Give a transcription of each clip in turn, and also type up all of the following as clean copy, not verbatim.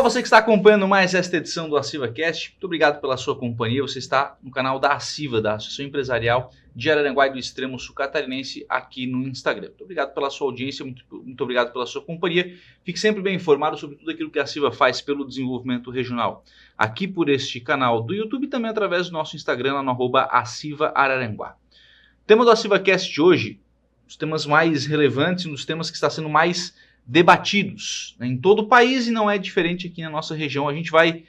você que está acompanhando mais esta edição do AcivaCast, muito obrigado pela sua companhia. Você está no canal da Aciva, da Associação Empresarial de Araranguá e do Extremo Sul Catarinense, aqui no Instagram. Muito obrigado pela sua audiência, muito obrigado pela sua companhia. Fique sempre bem informado sobre tudo aquilo que a Aciva faz pelo desenvolvimento regional, aqui por este canal do YouTube e também através do nosso Instagram, lá no @AcivaAraranguá. O tema do AcivaCast de hoje, os temas mais relevantes, um dos temas que está sendo mais debatidos, né, em todo o país, e não é diferente aqui na nossa região. A gente vai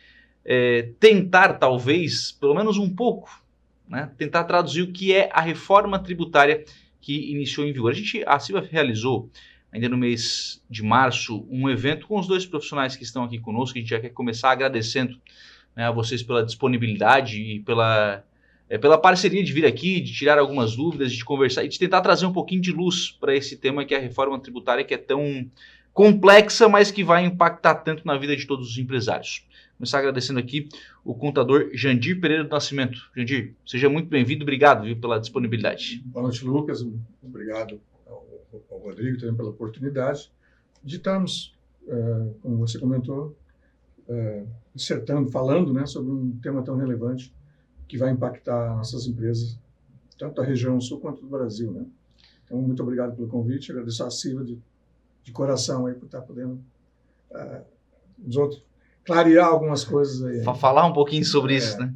tentar, talvez, pelo menos um pouco, né, tentar traduzir o que é a reforma tributária que iniciou em vigor. A Aciva realizou, ainda no mês de março, um evento com os dois profissionais que estão aqui conosco. A gente já quer começar agradecendo, né, a vocês pela disponibilidade e pela parceria de vir aqui, de tirar algumas dúvidas, de conversar e de tentar trazer um pouquinho de luz para esse tema que é a reforma tributária, que é tão complexa, mas que vai impactar tanto na vida de todos os empresários. Vou começar agradecendo aqui o contador Jandir Pereira do Nascimento. Jandir, seja muito bem-vindo, obrigado, viu, pela disponibilidade. Boa noite, Lucas. Obrigado ao Rodrigo também pela oportunidade de estarmos, como você comentou, dissertando, falando, né, sobre um tema tão relevante que vai impactar nossas empresas, tanto da região sul quanto do Brasil, né? Então, muito obrigado pelo convite, agradeço a Aciva de coração aí por estar podendo os outros clarear algumas coisas aí. Falar um pouquinho sobre isso, né?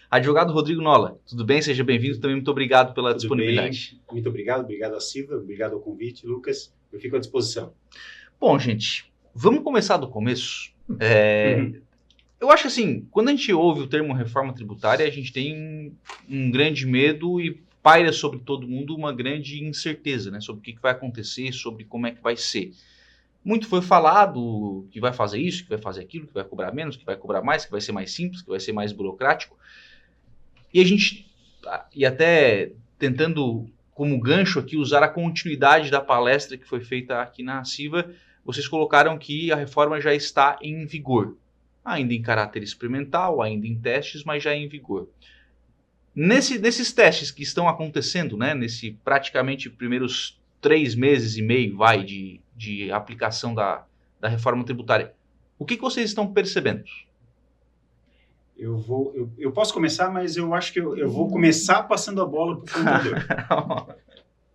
Advogado Rodrigo Nola, tudo bem? Seja bem-vindo também, muito obrigado pela disponibilidade. Bem. Muito obrigado Aciva, obrigado ao convite, Lucas, eu fico à disposição. Bom, gente, vamos começar do começo. Eu acho assim, quando a gente ouve o termo reforma tributária, a gente tem um grande medo e paira sobre todo mundo uma grande incerteza, né? Sobre o que vai acontecer, sobre como é que vai ser. Muito foi falado que vai fazer isso, que vai fazer aquilo, que vai cobrar menos, que vai cobrar mais, que vai ser mais simples, que vai ser mais burocrático. E a gente, e até tentando como gancho aqui, usar a continuidade da palestra que foi feita aqui na Aciva, vocês colocaram que a reforma já está em vigor. Ainda em caráter experimental, ainda em testes, mas já em vigor. Nesses testes que estão acontecendo, né, nesse praticamente primeiros 3 meses e meio de aplicação da reforma tributária, o que vocês estão percebendo? Eu posso começar, mas eu acho que eu vou começar passando a bola para o contador.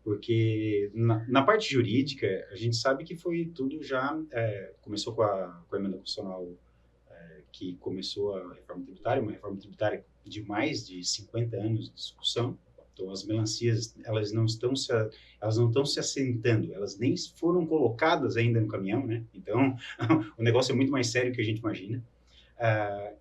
Porque na parte jurídica, a gente sabe que foi tudo já... começou com a emenda constitucional que começou a reforma tributária, uma reforma tributária de mais de 50 anos de discussão. Então, as melancias, elas não estão se assentando, elas nem foram colocadas ainda no caminhão, né? Então, o negócio é muito mais sério do que a gente imagina.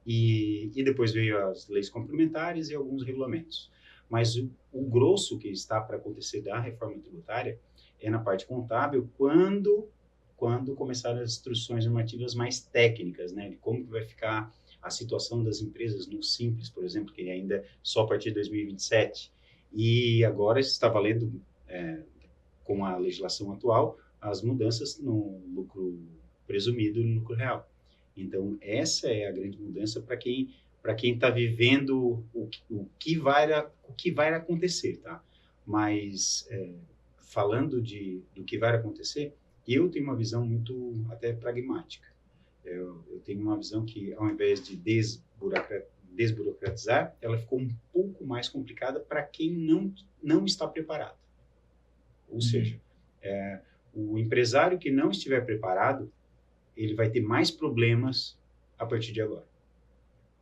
E depois veio as leis complementares e alguns regulamentos. Mas o grosso que está para acontecer da reforma tributária é na parte contábil, quando começaram as instruções normativas mais técnicas, né, de como vai ficar a situação das empresas no Simples, por exemplo, que ainda só a partir de 2027, e agora está valendo, com a legislação atual, as mudanças no lucro presumido e no lucro real. Então, essa é a grande mudança para quem está vivendo o que vai acontecer, tá? Mas, falando do que vai acontecer, eu tenho uma visão muito até pragmática. Eu tenho uma visão que, ao invés de desburocratizar, ela ficou um pouco mais complicada para quem não está preparado. Ou seja, o empresário que não estiver preparado, ele vai ter mais problemas a partir de agora.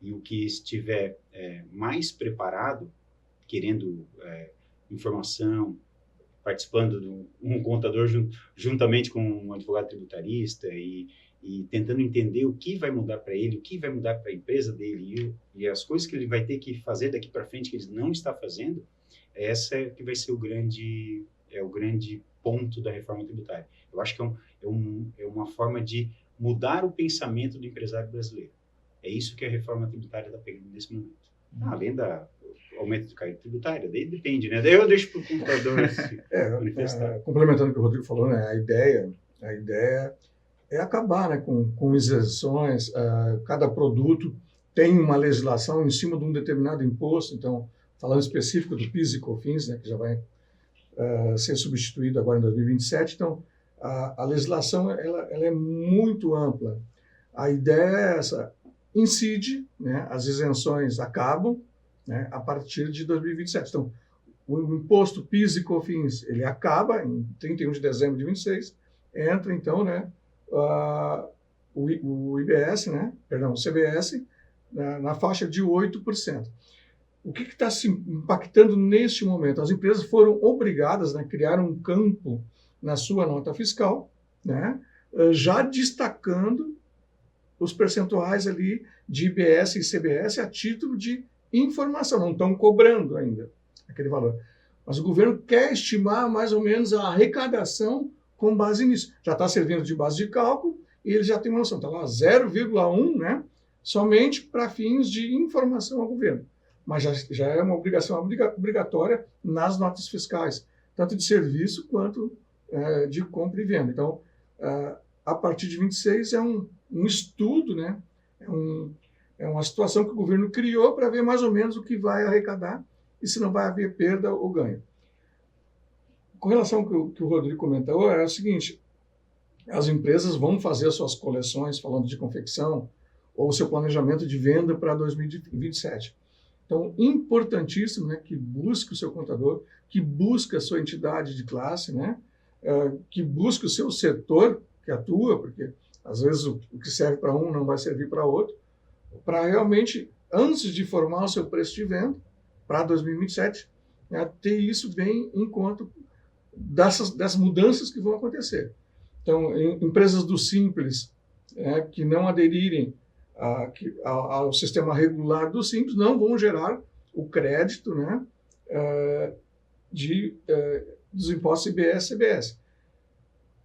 E o que estiver mais preparado, querendo informação, participando de um contador juntamente com um advogado tributarista e tentando entender o que vai mudar para ele, o que vai mudar para a empresa dele e as coisas que ele vai ter que fazer daqui para frente que ele não está fazendo, essa é que vai ser o grande ponto da reforma tributária. Eu acho que é uma forma de mudar o pensamento do empresário brasileiro. É isso que a reforma tributária está pegando nesse momento. Além do aumento de carga tributária, daí depende, né? Daí eu deixo para o computador se manifestar. Complementando o que o Rodrigo falou, né? A ideia é acabar, né, com isenções. Cada produto tem uma legislação em cima de um determinado imposto. Então, falando específico do PIS e COFINS, né, que já vai ser substituído agora em 2027. Então, a legislação ela é muito ampla. A ideia é essa, incide, né, as isenções acabam, né, a partir de 2027. Então, o imposto PIS e COFINS, ele acaba em 31 de dezembro de 26, entra então, né, o IBS, né, perdão, o CBS, na faixa de 8%. O que está se impactando neste momento? As empresas foram obrigadas, né, a criar um campo na sua nota fiscal, né, já destacando os percentuais ali de IBS e CBS a título de informação, não estão cobrando ainda aquele valor. Mas o governo quer estimar mais ou menos a arrecadação com base nisso. Já está servindo de base de cálculo e ele já tem uma noção, está lá 0,1, né, somente para fins de informação ao governo. Mas já é uma obrigação obrigatória nas notas fiscais, tanto de serviço quanto de compra e venda. Então, a partir de 26 é um estudo, né? É uma situação que o governo criou para ver mais ou menos o que vai arrecadar e se não vai haver perda ou ganho. Com relação ao que o Rodrigo comentou, é o seguinte, as empresas vão fazer as suas coleções, falando de confecção, ou seu planejamento de venda para 2027. Então, importantíssimo, né, que busque o seu contador, que busque a sua entidade de classe, né, que busque o seu setor que atua, porque às vezes o que serve para um não vai servir para outro, para realmente, antes de formar o seu preço de venda para 2027, né, ter isso bem em conta dessas mudanças que vão acontecer. Então, empresas do Simples, que não aderirem ao sistema regular do Simples, não vão gerar o crédito, né, dos impostos IBS e CBS.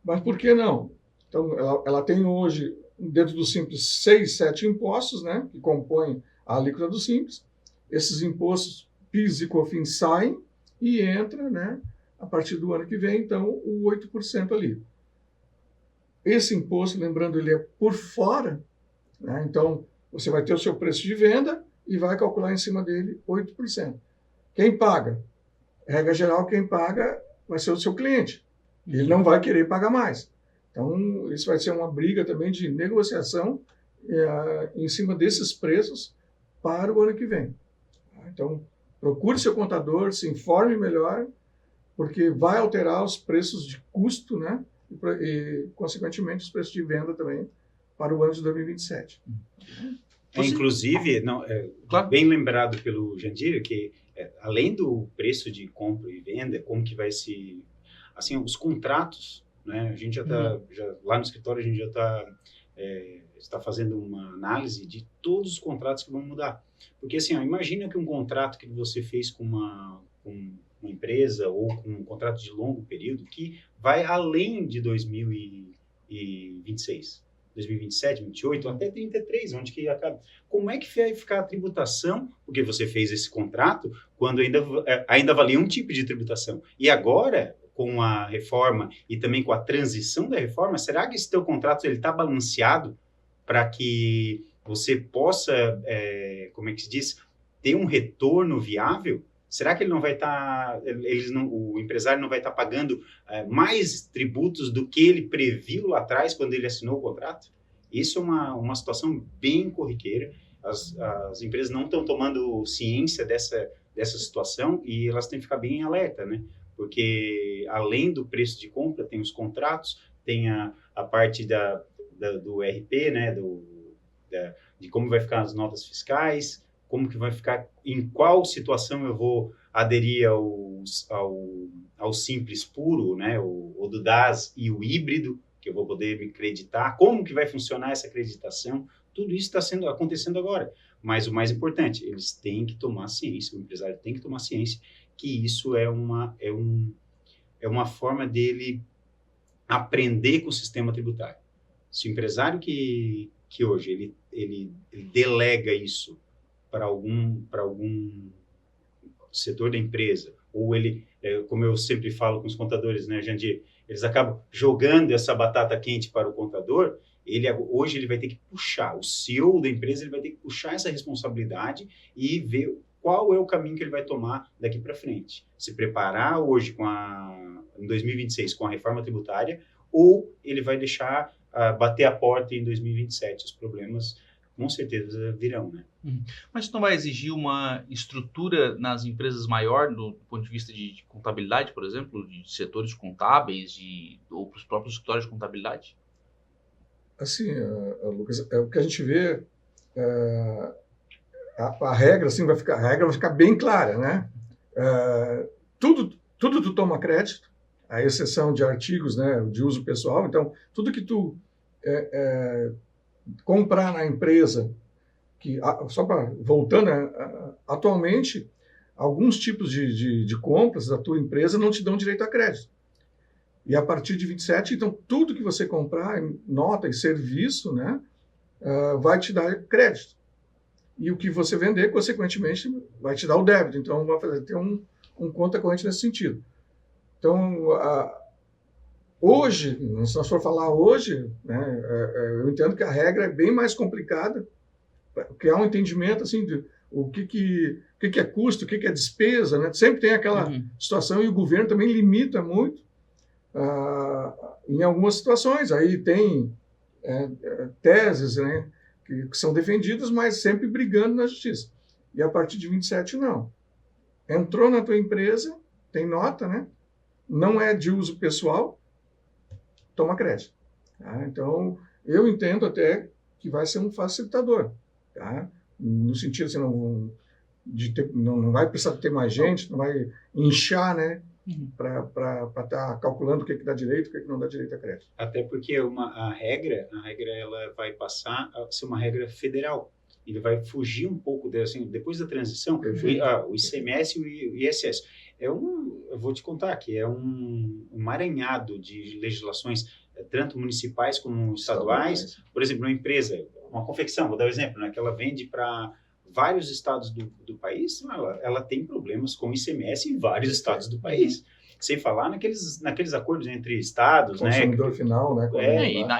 Mas por que não? Então, ela tem hoje, dentro do Simples, 6, 7 impostos, né, que compõem a alíquota do Simples. Esses impostos, PIS e COFINS, saem e entra, né, a partir do ano que vem, então, o 8% ali. Esse imposto, lembrando, ele é por fora, né, então, você vai ter o seu preço de venda e vai calcular em cima dele 8%. Quem paga? Regra geral, quem paga vai ser o seu cliente. E ele não vai querer pagar mais. Então, isso vai ser uma briga também de negociação em cima desses preços para o ano que vem. Então, procure seu contador, se informe melhor, porque vai alterar os preços de custo, né? E consequentemente, os preços de venda também para o ano de 2027. Inclusive, claro, bem lembrado pelo Jandir, que além do preço de compra e venda, como que vai se... Assim, os contratos, né? A gente já está, lá no escritório, a gente já está fazendo uma análise de todos os contratos que vão mudar. Porque, assim, imagina que um contrato que você fez com uma empresa ou com um contrato de longo período que vai além de 2026, 2027, 2028, até 33, onde que acaba. Como é que vai ficar a tributação? Porque você fez esse contrato quando ainda valia um tipo de tributação. E agora, com a reforma e também com a transição da reforma, será que esse teu contrato está balanceado para que você possa, como é que se diz, ter um retorno viável? Será que ele não vai estar, o empresário não vai estar pagando mais tributos do que ele previu lá atrás quando ele assinou o contrato? Isso é uma situação bem corriqueira. As empresas não estão tomando ciência dessa situação e elas têm que ficar bem em alerta, né? Porque além do preço de compra, tem os contratos, tem a parte do RP, né? De como vai ficar as notas fiscais, como que vai ficar, em qual situação eu vou aderir ao Simples puro, né, o do DAS e o híbrido, que eu vou poder me creditar, como que vai funcionar essa acreditação, tudo isso está acontecendo agora. Mas o mais importante, eles têm que tomar ciência, o empresário tem que tomar ciência que isso é uma forma dele aprender com o sistema tributário. Se o empresário que hoje ele delega isso para algum setor da empresa, ou ele, como eu sempre falo com os contadores, né, Jandir, eles acabam jogando essa batata quente para o contador, hoje ele vai ter que puxar, o CEO da empresa ele vai ter que puxar essa responsabilidade e ver qual é o caminho que ele vai tomar daqui para frente. Se preparar hoje em 2026 com a reforma tributária, ou ele vai deixar bater a porta em 2027. Os problemas, com certeza, virão, né? Mas isso não vai exigir uma estrutura nas empresas maior, do ponto de vista de contabilidade, por exemplo, de setores contábeis ou para os próprios escritórios de contabilidade? Assim, Lucas, o que a gente vê, a regra assim, a regra vai ficar bem clara, né? Tudo tu toma crédito, à exceção de artigos, né, de uso pessoal. Então, tudo que tu comprar na empresa, só voltando, atualmente, alguns tipos de compras da tua empresa não te dão direito a crédito. E a partir de 27, então, tudo que você comprar, nota e serviço, né, vai te dar crédito. E o que você vender, consequentemente, vai te dar o débito. Então, vai ter um conta corrente nesse sentido. Então, hoje, se nós for falar hoje, né, eu entendo que a regra é bem mais complicada, criar um entendimento assim de o que é custo, o que é despesa, né? Sempre tem aquela situação, e o governo também limita muito em algumas situações. Aí tem teses, né, que são defendidas, mas sempre brigando na justiça. E a partir de 27, não. Entrou na tua empresa, tem nota, né? Não é de uso pessoal, toma crédito. Tá? Então, eu entendo até que vai ser um facilitador. Tá? No sentido assim, não vai precisar ter mais gente, não vai inchar, né? Para estar calculando o que dá direito, o que não dá direito a crédito. Até porque a regra ela vai passar a ser uma regra federal. Ele vai fugir um pouco, depois da transição, o ICMS e o ISS. Eu vou te contar que é um emaranhado de legislações, tanto municipais como estaduais. Por exemplo, uma empresa, uma confecção, vou dar um exemplo, né, que ela vende para vários estados do país, ela tem problemas com ICMS em vários estados do país. Sem falar naqueles acordos entre estados, consumidor final, né?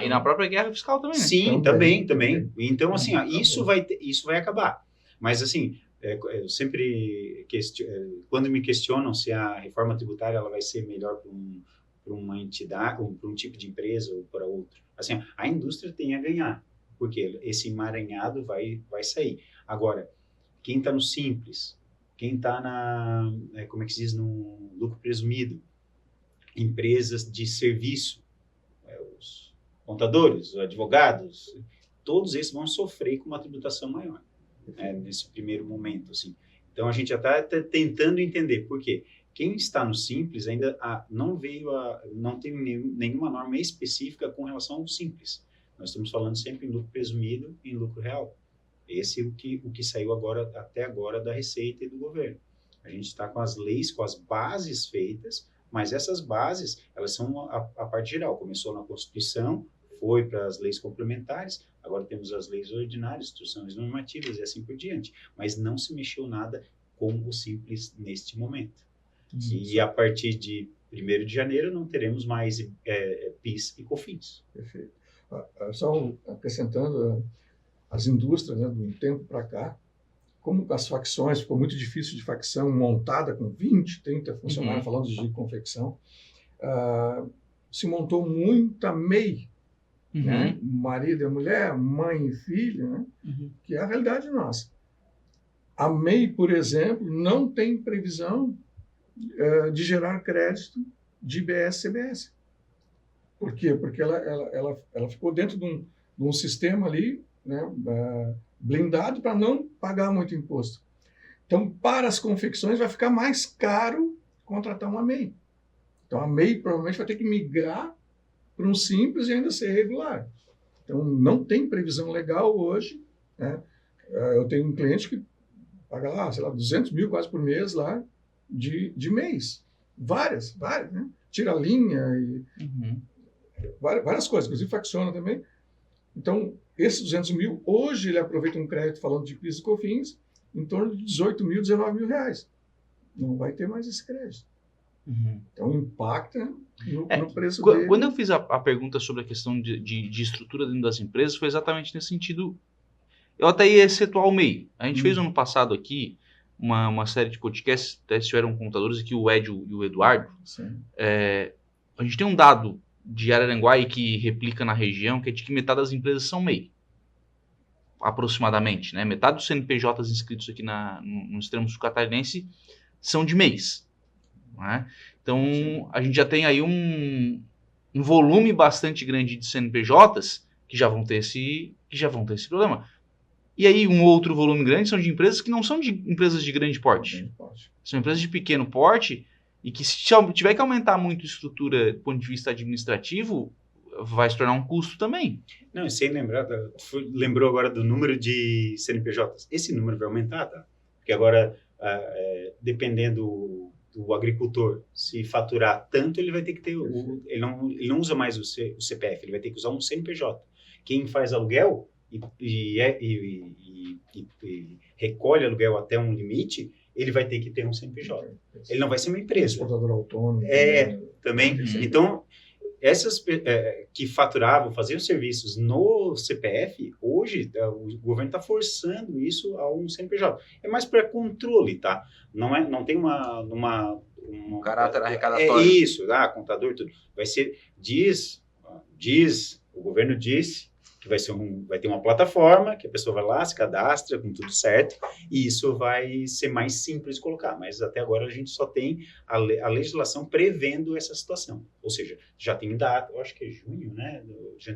E na própria guerra fiscal também, né? Sim, também. Então, assim, isso vai acabar. Mas, assim, eu sempre quando me questionam se a reforma tributária ela vai ser melhor para uma entidade, ou para um tipo de empresa ou para outro. Assim, a indústria tem a ganhar, porque esse emaranhado vai sair. Agora, quem está no simples, quem está como é que se diz, no lucro presumido, empresas de serviço, os contadores, os advogados, todos esses vão sofrer com uma tributação maior, nesse primeiro momento, assim. Então, a gente já está tentando entender por quê. Quem está no simples ainda não tem nenhuma norma específica com relação ao simples. Nós estamos falando sempre em lucro presumido e em lucro real. Esse é o que saiu até agora da Receita e do governo. A gente está com as leis, com as bases feitas, mas essas bases, elas são a parte geral. Começou na Constituição, foi para as leis complementares, agora temos as leis ordinárias, instruções normativas e assim por diante. Mas não se mexeu nada com o simples neste momento. E a partir de 1º de janeiro não teremos mais PIS e COFINS. Perfeito. Só acrescentando, as indústrias, né, de um tempo para cá, como as facções, ficou muito difícil de facção montada com 20, 30 funcionários, falando de confecção, se montou muita MEI, né? Marido e mulher, mãe e filho, né? Que é a realidade nossa. A MEI, por exemplo, não tem previsão de gerar crédito de IBS-CBS. Por quê? Porque ela ficou dentro de um sistema ali, né, blindado para não pagar muito imposto. Então, para as confecções, vai ficar mais caro contratar uma MEI. Então, a MEI provavelmente vai ter que migrar para um simples e ainda ser regular. Então, não tem previsão legal hoje, né? Eu tenho um cliente que paga lá, sei lá, 200 mil quase por mês lá de MEIs. Várias, né? Tira a linha e várias coisas, inclusive facciona também. Então, esses 200 mil, hoje ele aproveita um crédito, falando de PIS e COFINS, em torno de 18 mil, 19 mil reais. Não vai ter mais esse crédito. Então, impacta no preço dele. Quando eu fiz a pergunta sobre a questão de estrutura dentro das empresas, foi exatamente nesse sentido. Eu até ia excetuar o MEI. A gente fez ano passado aqui uma série de podcasts, até estiveram contadores aqui, o Ed e o Eduardo. A gente tem um dado de Araranguá e que replica na região, que é de que metade das empresas são MEI. Aproximadamente, né? Metade dos CNPJs inscritos aqui no extremo sul catarinense são de MEIs. Né? Então, a gente já tem aí um volume bastante grande de CNPJs que já vão ter esse problema. E aí, um outro volume grande são de empresas que não são de empresas de grande porte. São empresas de pequeno porte e que, se tiver que aumentar muito a estrutura do ponto de vista administrativo, vai se tornar um custo também. Não, e sem lembrar, lembrou agora do número de CNPJs. Esse número vai aumentar, tá? Porque agora, dependendo do agricultor, se faturar tanto, ele vai ter que ter... Ele não usa mais o CPF, ele vai ter que usar um CNPJ. Quem faz aluguel e recolhe aluguel até um limite, ele vai ter que ter um CNPJ. Ele não vai ser uma empresa. Exportador autônomo. Também. Então, essas que faturavam, faziam serviços no CPF, hoje o governo está forçando isso a um CNPJ. É mais para controle, tá? Não tem um caráter arrecadatório. É isso, contador, tudo. Vai ser, o governo disse que vai ter uma plataforma, que a pessoa vai lá, se cadastra com tudo certo, e isso vai ser mais simples de colocar. Mas até agora a gente só tem a legislação prevendo essa situação. Ou seja, já tem data, eu acho que é junho, né?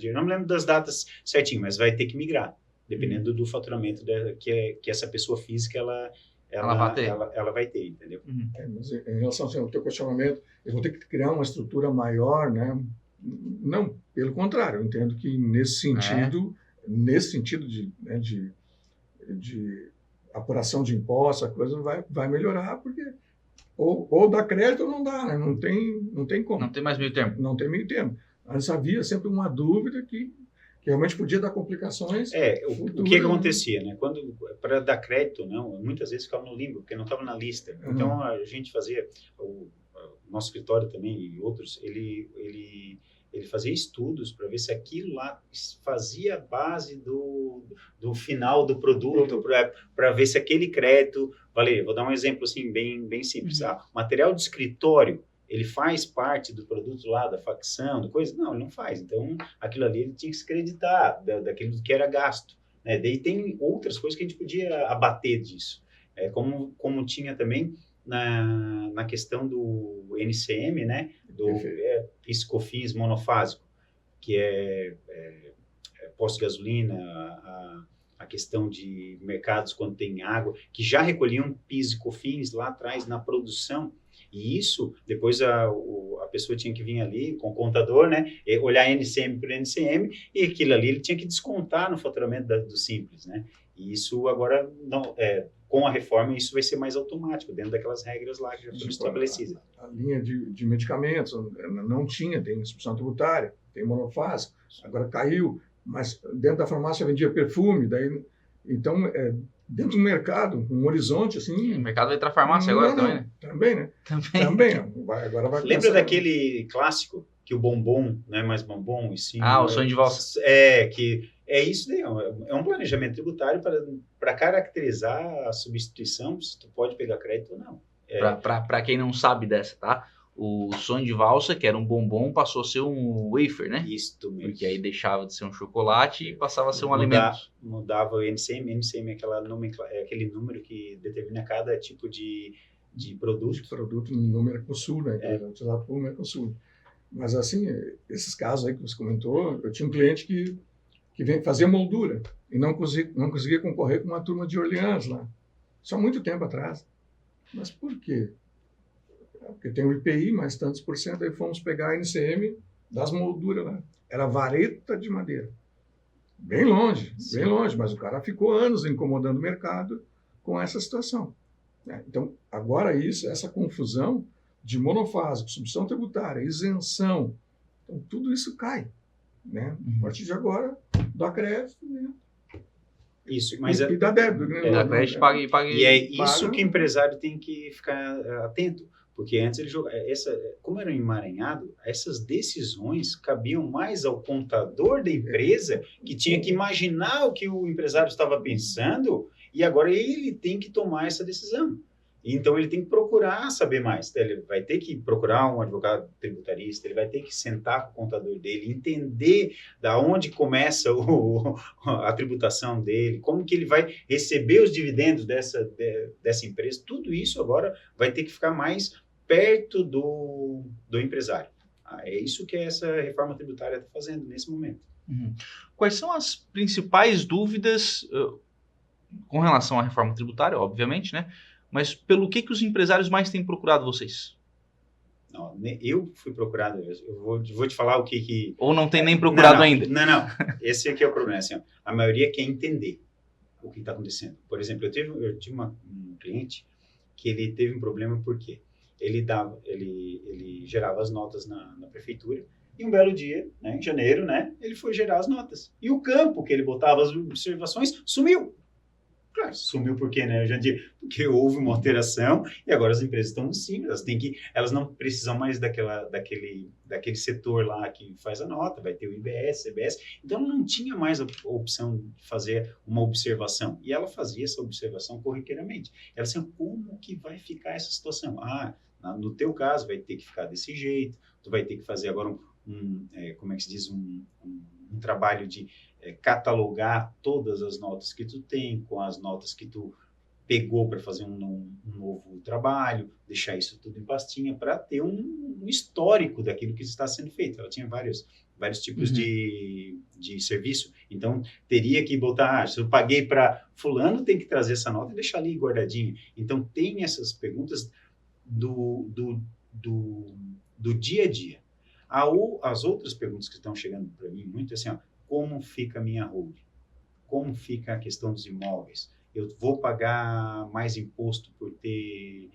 Eu não me lembro das datas certinho, mas vai ter que migrar, dependendo do faturamento que essa pessoa física ela vai ter, entendeu? Mas em relação ao teu questionamento, eu vou ter que criar uma estrutura maior, né? Não, pelo contrário, eu entendo que nesse sentido de apuração de impostos, a coisa vai melhorar, porque ou dá crédito ou não dá, né? Não tem como. Não tem mais meio termo. Não tem meio termo. Mas havia sempre uma dúvida que realmente podia dar complicações. O que acontecia, né? Quando, para dar crédito, muitas vezes ficava no limbo, porque não estava na lista. Então, a gente fazia, o nosso escritório também e outros, ele fazia estudos para ver se aquilo lá fazia a base do final do produto, para ver se aquele crédito... Vou dar um exemplo assim, bem simples. Material de escritório, ele faz parte do produto lá, da facção, da coisa? Não, ele não faz. Então, aquilo ali ele tinha que se creditar daquilo que era gasto. Né? Daí tem outras coisas que a gente podia abater disso. Como tinha também na questão do NCM, né? Do PIS/COFINS monofásico, que é posto de gasolina, a questão de mercados quando tem água, que já recolhiam PIS e COFINS lá atrás na produção. E isso, depois a pessoa tinha que vir ali com o contador, né, olhar NCM por NCM, e aquilo ali ele tinha que descontar no faturamento do Simples, né? E isso agora, com a reforma, isso vai ser mais automático, dentro daquelas regras lá que já foram estabelecidas. A linha de medicamentos não tinha, tem inscrição tributária, tem monofásico, agora caiu, mas dentro da farmácia vendia perfume, daí, então, dentro do mercado, um horizonte assim... O mercado vai entrar farmácia agora também, né? Também, né? Também. Agora vai Lembra daquele clássico, que o bombom não é mais bombom, e sim... o sonho de valsa. É isso daí, é um planejamento tributário para caracterizar a substituição, se tu pode pegar crédito ou não. Para quem não sabe dessa, tá? O sonho de valsa, que era um bombom, passou a ser um wafer, né? Isso mesmo. Porque aí deixava de ser um chocolate e passava a ser um alimento. Mudava o NCM é aquele número que determina cada tipo de produto. De produto no Mercosul, né? Utilizado pelo Mercosul. Mas assim, esses casos aí que você comentou, eu tinha um cliente que fazia moldura e não conseguia concorrer com uma turma de Orleans lá. Isso há muito tempo atrás. Mas por quê? Porque tem o IPI, mais tantos por cento, aí fomos pegar a NCM das molduras lá. Era vareta de madeira. Bem longe, mas o cara ficou anos incomodando o mercado com essa situação. Então, agora essa confusão de monofásico, substituição tributária, isenção, então tudo isso cai. Né? A partir de agora, dá crédito, né? Isso, mas e dá débito. Né? Dá crédito, paga. E é isso que o empresário tem que ficar atento. Porque antes ele jogava, como era um emaranhado, essas decisões cabiam mais ao contador da empresa, que tinha que imaginar o que o empresário estava pensando, e agora ele tem que tomar essa decisão. Então, ele tem que procurar saber mais. Ele vai ter que procurar um advogado tributarista, ele vai ter que sentar com o contador dele, entender da onde começa a tributação dele, como que ele vai receber os dividendos dessa empresa. Tudo isso agora vai ter que ficar mais perto do empresário. É isso que essa reforma tributária está fazendo nesse momento. Quais são as principais dúvidas com relação à reforma tributária, obviamente, né? Mas pelo que os empresários mais têm procurado vocês? Não, eu fui procurado, eu vou te falar o que... Ou não tem nem procurado não, ainda? Não. Esse aqui é o problema. Assim, ó, a maioria quer entender o que está acontecendo. Por exemplo, eu tive um cliente que ele teve um problema porque ele gerava as notas na prefeitura e um belo dia, né, em janeiro, né, ele foi gerar as notas. E o campo que ele botava as observações sumiu. Claro, sumiu por quê, né, Jandir? Porque houve uma alteração e agora as empresas estão no sim, elas não precisam mais daquele setor lá que faz a nota, vai ter o IBS, CBS, então não tinha mais a opção de fazer uma observação, e ela fazia essa observação corriqueiramente. Ela assim, como que vai ficar essa situação? No teu caso vai ter que ficar desse jeito, tu vai ter que fazer agora como é que se diz, um trabalho de catalogar todas as notas que tu tem, com as notas que tu pegou para fazer um novo trabalho, deixar isso tudo em pastinha para ter um histórico daquilo que está sendo feito. Ela tinha vários tipos de serviço, então teria que botar, se eu paguei para fulano, tem que trazer essa nota e deixar ali guardadinha. Então tem essas perguntas do dia a dia. As outras perguntas que estão chegando para mim muito assim, ó, como fica a minha holding? Como fica a questão dos imóveis? Eu vou pagar mais imposto por ter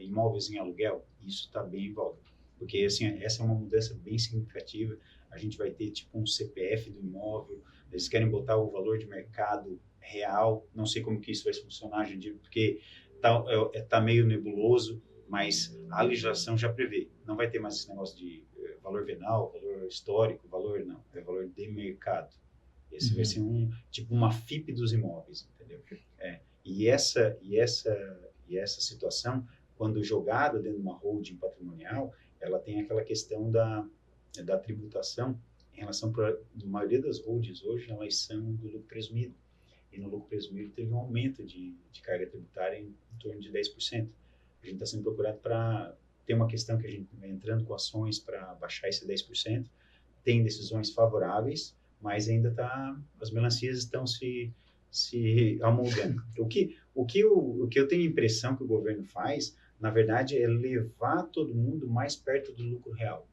imóveis em aluguel? Isso está bem em volta. Porque assim, essa é uma mudança bem significativa. A gente vai ter tipo um CPF do imóvel, eles querem botar o valor de mercado real. Não sei como que isso vai funcionar, Jandir, porque tá meio nebuloso, mas a legislação já prevê. Não vai ter mais esse negócio de valor venal, valor histórico, é valor de mercado. Esse vai ser uma FIP dos imóveis, entendeu? E essa situação, quando jogada dentro de uma holding patrimonial, ela tem aquela questão da tributação em relação a maioria das holdings hoje, elas são do lucro presumido. E no lucro presumido teve um aumento de carga tributária em torno de 10%. A gente está sendo procurado para ter uma questão que a gente vai entrando com ações para baixar esse 10%, tem decisões favoráveis, mas ainda as melancias estão se amoldando. O que eu tenho a impressão que o governo faz, na verdade, é levar todo mundo mais perto do lucro real.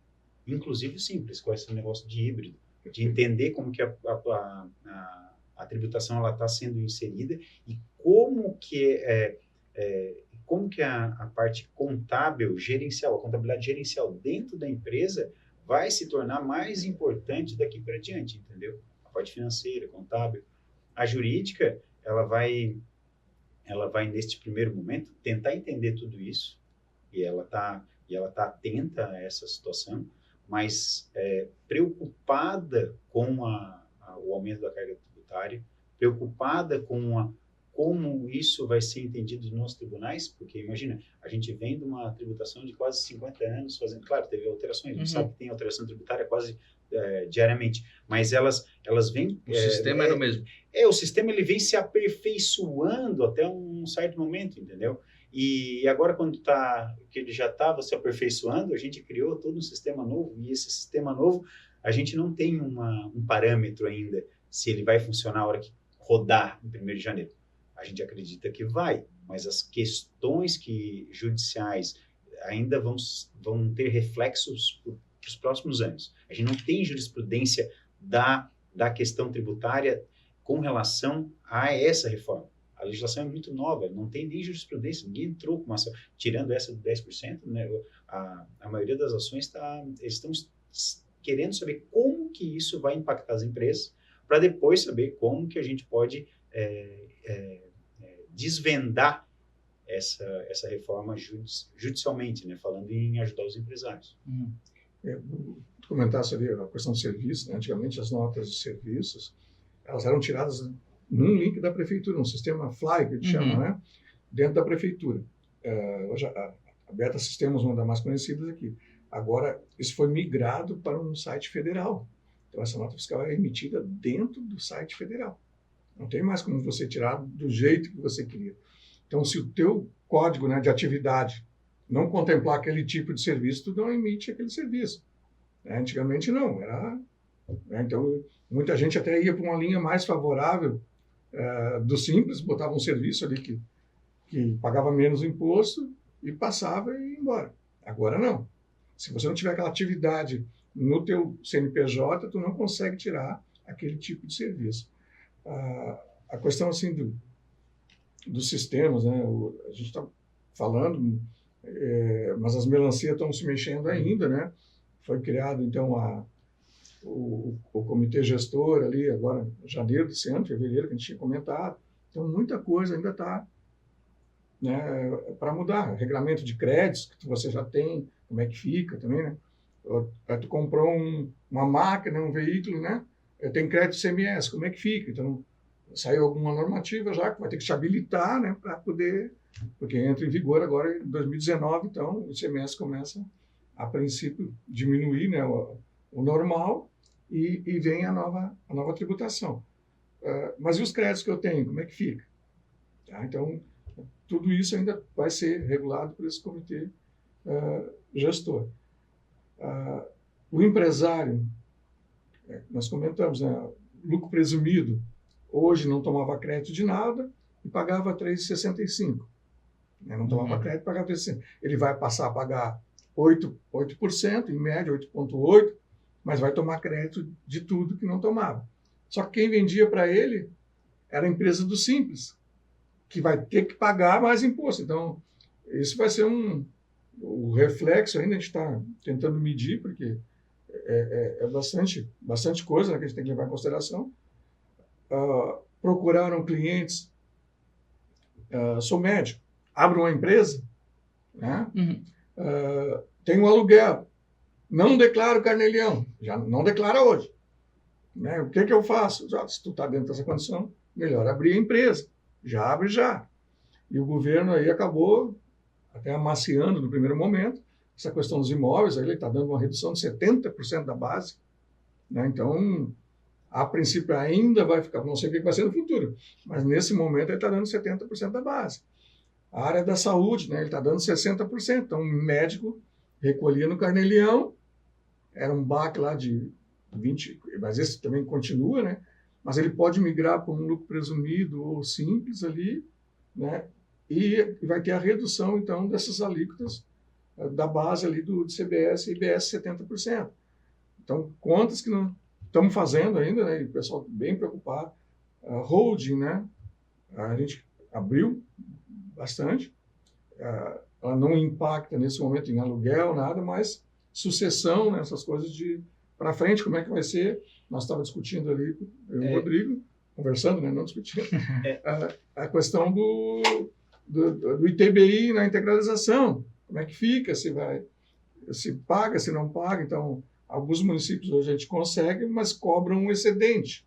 Inclusive simples, com esse negócio de híbrido, de entender como que a tributação está sendo inserida e como que a parte contábil, gerencial, a contabilidade gerencial dentro da empresa vai se tornar mais importante daqui para diante, entendeu? A parte financeira, contábil. A jurídica, ela vai neste primeiro momento tentar entender tudo isso e ela tá atenta a essa situação, mas preocupada com o aumento da carga tributária, preocupada com como isso vai ser entendido nos tribunais, porque imagina, a gente vem de uma tributação de quase 50 anos fazendo, claro, teve alterações, a gente sabe que tem alteração tributária quase diariamente, mas elas vêm... O sistema era o mesmo. O sistema ele vem se aperfeiçoando até um certo momento, entendeu? E agora que ele já estava se aperfeiçoando, a gente criou todo um sistema novo, e esse sistema novo, a gente não tem um parâmetro ainda, se ele vai funcionar a hora que rodar em 1º de janeiro. A gente acredita que vai, mas as questões judiciais ainda vão ter reflexos para os próximos anos. A gente não tem jurisprudência da questão tributária com relação a essa reforma. A legislação é muito nova, não tem nem jurisprudência, ninguém entrou com uma ação, tirando essa de 10%, né? A maioria das ações eles estão querendo saber como que isso vai impactar as empresas, para depois saber como que a gente pode desvendar essa reforma judicialmente, né? Falando em ajudar os empresários. Tu comentasse ali a questão de serviço, né? Antigamente as notas de serviços, elas eram tiradas num link da prefeitura, um sistema Fly, que a gente chama, né? Dentro da prefeitura. hoje a Beta Sistemas, uma das mais conhecidas aqui. Agora, isso foi migrado para um site federal. Então, essa nota fiscal é emitida dentro do site federal. Não tem mais como você tirar do jeito que você queria. Então, se o teu código, né, de atividade não contemplar aquele tipo de serviço, tu não emite aquele serviço. Antigamente, não. Então, muita gente até ia para uma linha mais favorável do Simples, botava um serviço ali que pagava menos imposto e passava e ia embora. Agora, não. Se você não tiver aquela atividade no teu CNPJ, tu não consegue tirar aquele tipo de serviço. A questão assim dos sistemas, né? A gente está falando, mas as melancias estão se mexendo ainda, né? Foi criado então o comitê gestor ali agora em janeiro desse ano, fevereiro, que a gente tinha comentado. Então muita coisa ainda está, né, para mudar. Regulamento de créditos que você já tem, como é que fica também, né? Tu comprou uma máquina, um veículo, né? Tem crédito CMS, como é que fica? Então, saiu alguma normativa já que vai ter que te habilitar, né, para poder, porque entra em vigor agora em 2019, então o ICMS começa, a princípio, diminuir, né, o normal e vem a nova tributação. Mas e os créditos que eu tenho, como é que fica? Tá? Então, tudo isso ainda vai ser regulado por esse comitê gestor. O empresário, nós comentamos, né, lucro presumido, hoje não tomava crédito de nada e pagava 3,65. Não tomava crédito, pagava 3,65. Ele vai passar a pagar 8%, em média 8,8%, mas vai tomar crédito de tudo que não tomava. Só que quem vendia para ele era a empresa do Simples, que vai ter que pagar mais imposto. Então, isso vai ser o reflexo ainda, a gente está tentando medir, porque é bastante coisa, né, que a gente tem que levar em consideração. Procuraram clientes, sou médico, abro uma empresa, né? Tem um aluguel, não declaro carnê-leão, já não declara hoje. Né? O que eu faço? Se tu está dentro dessa condição, melhor abrir a empresa. Já abre já. E o governo aí acabou até amaciando no primeiro momento essa questão dos imóveis, aí ele está dando uma redução de 70% da base. Né? Então, a princípio ainda vai ficar, não sei o que vai ser no futuro, mas nesse momento ele está dando 70% da base. A área da saúde, né, ele está dando 60%. Então, um médico recolhia no carnê-leão, era um baque lá de 20%, mas esse também continua, né? Mas ele pode migrar para um lucro presumido ou simples ali, né? E vai ter a redução, então, dessas alíquotas da base ali do CBS e IBS 70%. Então, contas que não estamos fazendo ainda, né? E o pessoal bem preocupado. Holding, né? A gente abriu bastante. Ela não impacta nesse momento em aluguel, nada, mas sucessão, né? Essas coisas de para frente, como é que vai ser? Nós estávamos discutindo ali, eu e o Rodrigo, conversando, né? Não discutindo, a questão do ITBI na integralização. Como é que fica? Se paga, se não paga. Então, alguns municípios hoje a gente consegue, mas cobram um excedente.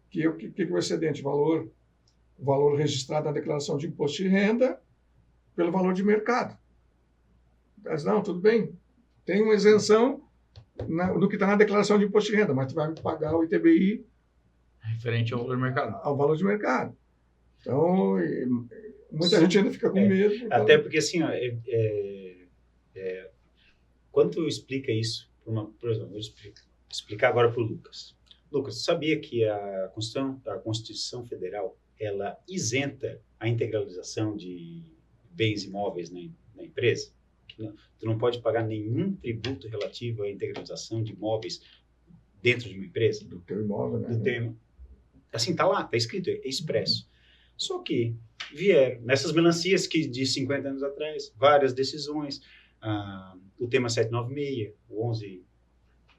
Que é o excedente? O valor registrado na declaração de imposto de renda pelo valor de mercado. Mas não, tudo bem, tem uma isenção do que está na declaração de imposto de renda, mas tu vai pagar o ITBI referente ao valor de mercado. Ao valor de mercado. Então, muita gente ainda fica com medo. Até porque, assim, quando tu explica isso, por exemplo, vou explicar agora para o Lucas. Lucas, sabia que a Constituição Federal, ela isenta a integralização de bens imóveis na empresa? Tu não pode pagar nenhum tributo relativo à integralização de imóveis dentro de uma empresa. Do teu imóvel, né? Assim, tá lá, tá escrito, é expresso. Só que vieram nessas melancias que de 50 anos atrás, várias decisões, o tema 796, o 11,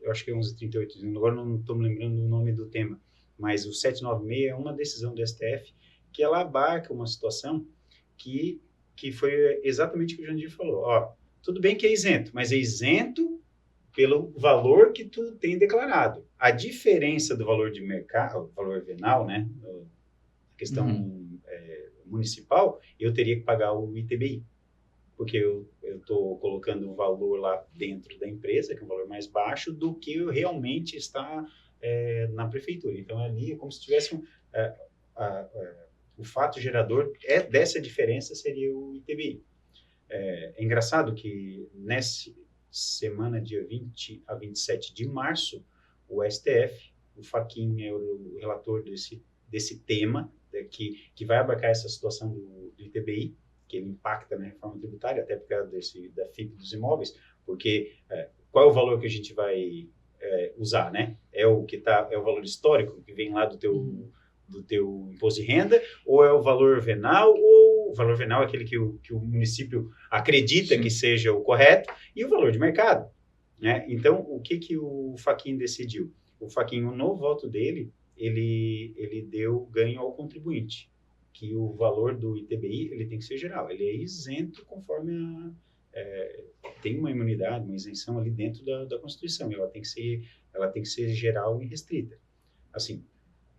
eu acho que é 1138, agora não estou me lembrando o nome do tema, mas o 796 é uma decisão do STF que ela abarca uma situação que foi exatamente o que o Jandir falou. Ó, tudo bem que é isento, mas é isento pelo valor que tu tem declarado. A diferença do valor de mercado, o valor venal, né, a questão municipal, eu teria que pagar o ITBI. porque eu estou colocando o valor lá dentro da empresa, que é um valor mais baixo, do que realmente está na prefeitura. Então, ali é como se tivesse o fato gerador dessa diferença seria o ITBI. É engraçado que nessa semana, dia 20 a 27 de março, o STF, o Fachin é o relator desse tema, que vai abarcar essa situação do ITBI, que ele impacta na reforma tributária, até por causa da FIP dos imóveis, porque qual é o valor que a gente vai usar, né? É o valor histórico que vem lá do teu imposto de renda, ou é o valor venal, ou o valor venal é aquele que o município acredita que seja o correto, e o valor de mercado, né? Então, o que o Fachin decidiu? O Fachin, no voto dele, ele deu ganho ao contribuinte, que o valor do ITBI ele tem que ser geral, ele é isento conforme tem uma imunidade, uma isenção ali dentro da Constituição, ela tem que ser geral e restrita. Assim,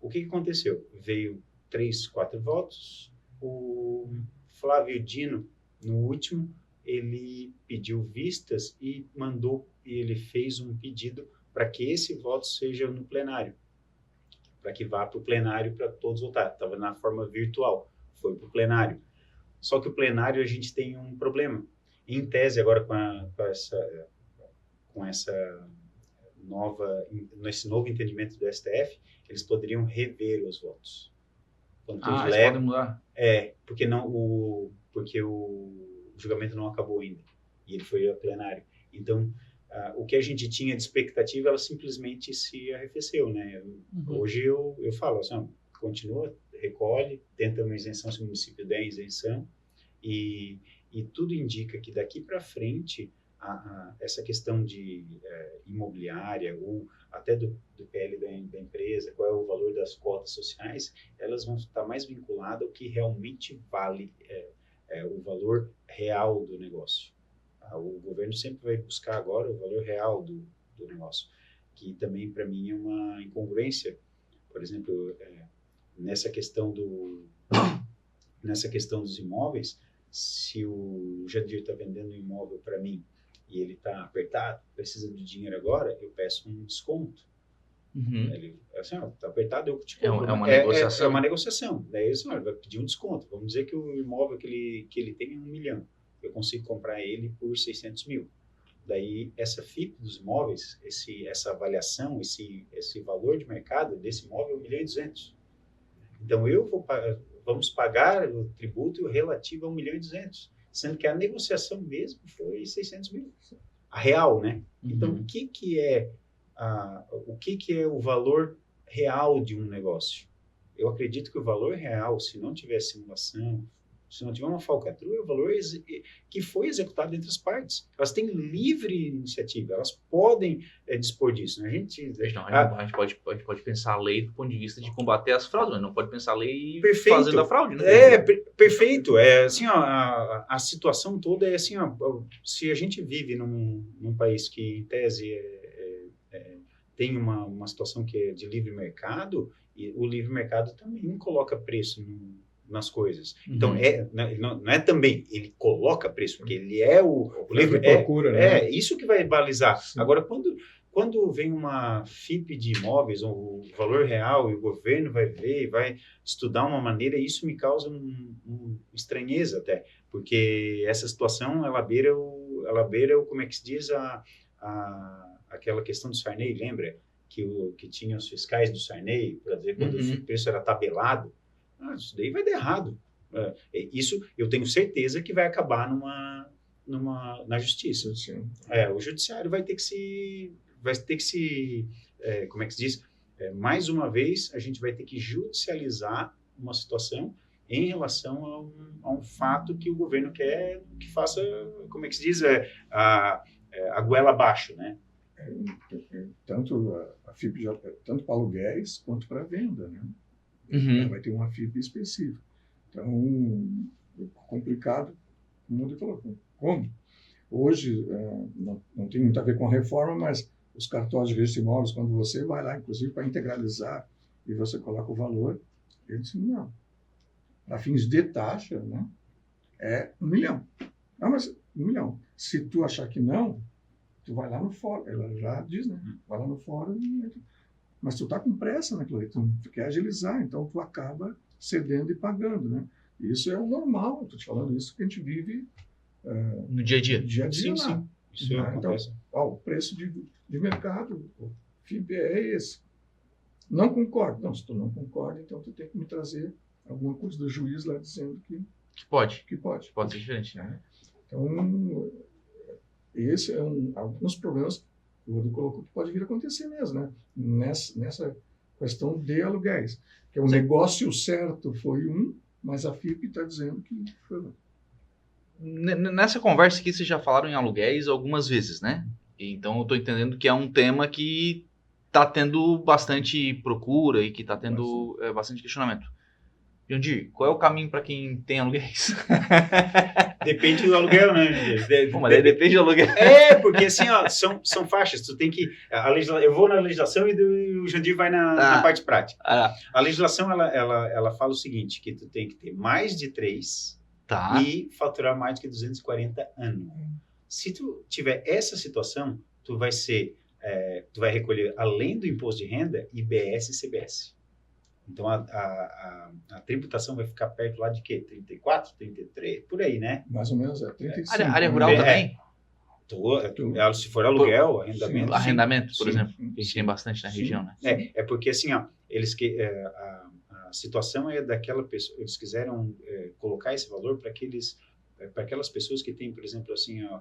o que aconteceu? Veio 3, 4 votos, o Flávio Dino, no último, ele pediu vistas e ele fez um pedido para que esse voto seja no plenário, para que vá para o plenário para todos votar. Estava na forma virtual, foi para o plenário. Só que o plenário a gente tem um problema. Em tese, agora nesse novo entendimento do STF, eles poderiam rever os votos. Eles podem mudar? Porque o julgamento não acabou ainda, e ele foi a plenário. Então, o que a gente tinha de expectativa, ela simplesmente se arrefeceu, né? Hoje eu falo assim, continua, recolhe, tenta uma isenção se o município der isenção, e tudo indica que daqui para frente essa questão de imobiliária ou até do PL da empresa, qual é o valor das cotas sociais, elas vão estar mais vinculadas ao que realmente vale o valor real do negócio. O governo sempre vai buscar agora o valor real do negócio, que também para mim é uma incongruência. Por exemplo, nessa questão dos imóveis, se o Jadir está vendendo um imóvel para mim e ele está apertado, precisa de dinheiro agora, eu peço um desconto. Ele assim, está apertado, eu te compro. É uma negociação. É uma negociação. Daí ele vai pedir um desconto. Vamos dizer que o imóvel que ele tem é 1 milhão. Eu consigo comprar ele por 600 mil. Daí, essa FIP dos imóveis, essa avaliação, esse valor de mercado desse imóvel é 1.200.000. Então, vamos pagar o tributo relativo a 1.200.000, sendo que a negociação mesmo foi 600 mil. A real, né? Então, o que é o valor real de um negócio? Eu acredito que o valor real, se não tiver simulação, se não tiver uma falcatrua, é o valor que foi executado entre as partes. Elas têm livre iniciativa, elas podem dispor disso. Né? A gente pode pensar a lei do ponto de vista de combater as fraudes, mas não pode pensar a lei perfeito. Fazendo a fraude. Né? Perfeito. Assim, a situação toda é assim, se a gente vive num país que, em tese, tem uma situação que é de livre mercado, e o livre mercado também coloca preço nas coisas. Então, não é também, ele coloca preço, porque ele é o livre procura, né? Isso que vai balizar. Sim. Agora, quando vem uma FIP de imóveis, o valor real, e o governo vai ver, vai estudar uma maneira, isso me causa uma estranheza até, porque essa situação, ela beira como é que se diz, aquela questão do Sarney, lembra? Que tinha os fiscais do Sarney, para dizer quando o preço era tabelado. Isso daí vai dar errado. Isso eu tenho certeza que vai acabar na justiça. Sim. O judiciário vai ter que se como é que se diz? Mais uma vez, a gente vai ter que judicializar uma situação em relação a um fato que o governo quer que faça, como é que se diz? A goela abaixo, né? Tanto a FIP tanto para aluguéis quanto para venda, né? Vai ter uma FIP específica. Então, complicado, o mundo falou, como? Hoje, não tem muito a ver com a reforma, mas os cartórios de registro de imóveis, quando você vai lá, inclusive, para integralizar e você coloca o valor, eles dizem, não. Para fins de taxa, né, é 1 milhão. Mas 1 milhão. Se tu achar que não, tu vai lá no fórum. Ela já diz, né? Vai lá no fórum mas tu tá com pressa naquilo ali, tu quer agilizar, então tu acaba cedendo e pagando, né? Isso é o normal, tô te falando isso que a gente vive no dia a dia. dia a dia Sim, lá. sim. Isso Então, acontece. o preço de mercado, o FIB é esse. Não concordo. Não, se tu não concorda, então tu tem que me trazer alguma coisa do juiz lá dizendo que pode. Que pode. Pode ser diferente. Então, esse é alguns problemas que o Rodrigo colocou que pode vir a acontecer mesmo, né? Nessa questão de aluguéis. Que o negócio certo foi mas a FIP está dizendo que foi outro. Nessa conversa aqui, vocês já falaram em aluguéis algumas vezes, né? Então, eu estou entendendo que é um tema que está tendo bastante procura e que está tendo bastante questionamento. Jandir, qual é o caminho para quem tem aluguéis? Depende do aluguel, né? Mas depende do aluguel. Porque assim, ó, são faixas. Tu tem que... eu vou na legislação e o Jandir vai na parte prática. A legislação, ela fala o seguinte, que tu tem que ter mais de 3 e faturar mais de 240 anos. Se tu tiver essa situação, tu vai recolher, além do imposto de renda, IBS e CBS. Então, a tributação vai ficar perto lá de quê? 34, 33, por aí, né? Mais ou menos, 35. Área rural também? Se for aluguel, arrendamento. Sim, arrendamento, por exemplo, que a gente tem bastante na região, né? É porque assim, ó, a situação é daquela pessoa, eles quiseram colocar esse valor para aquelas pessoas que têm, por exemplo, assim, ó,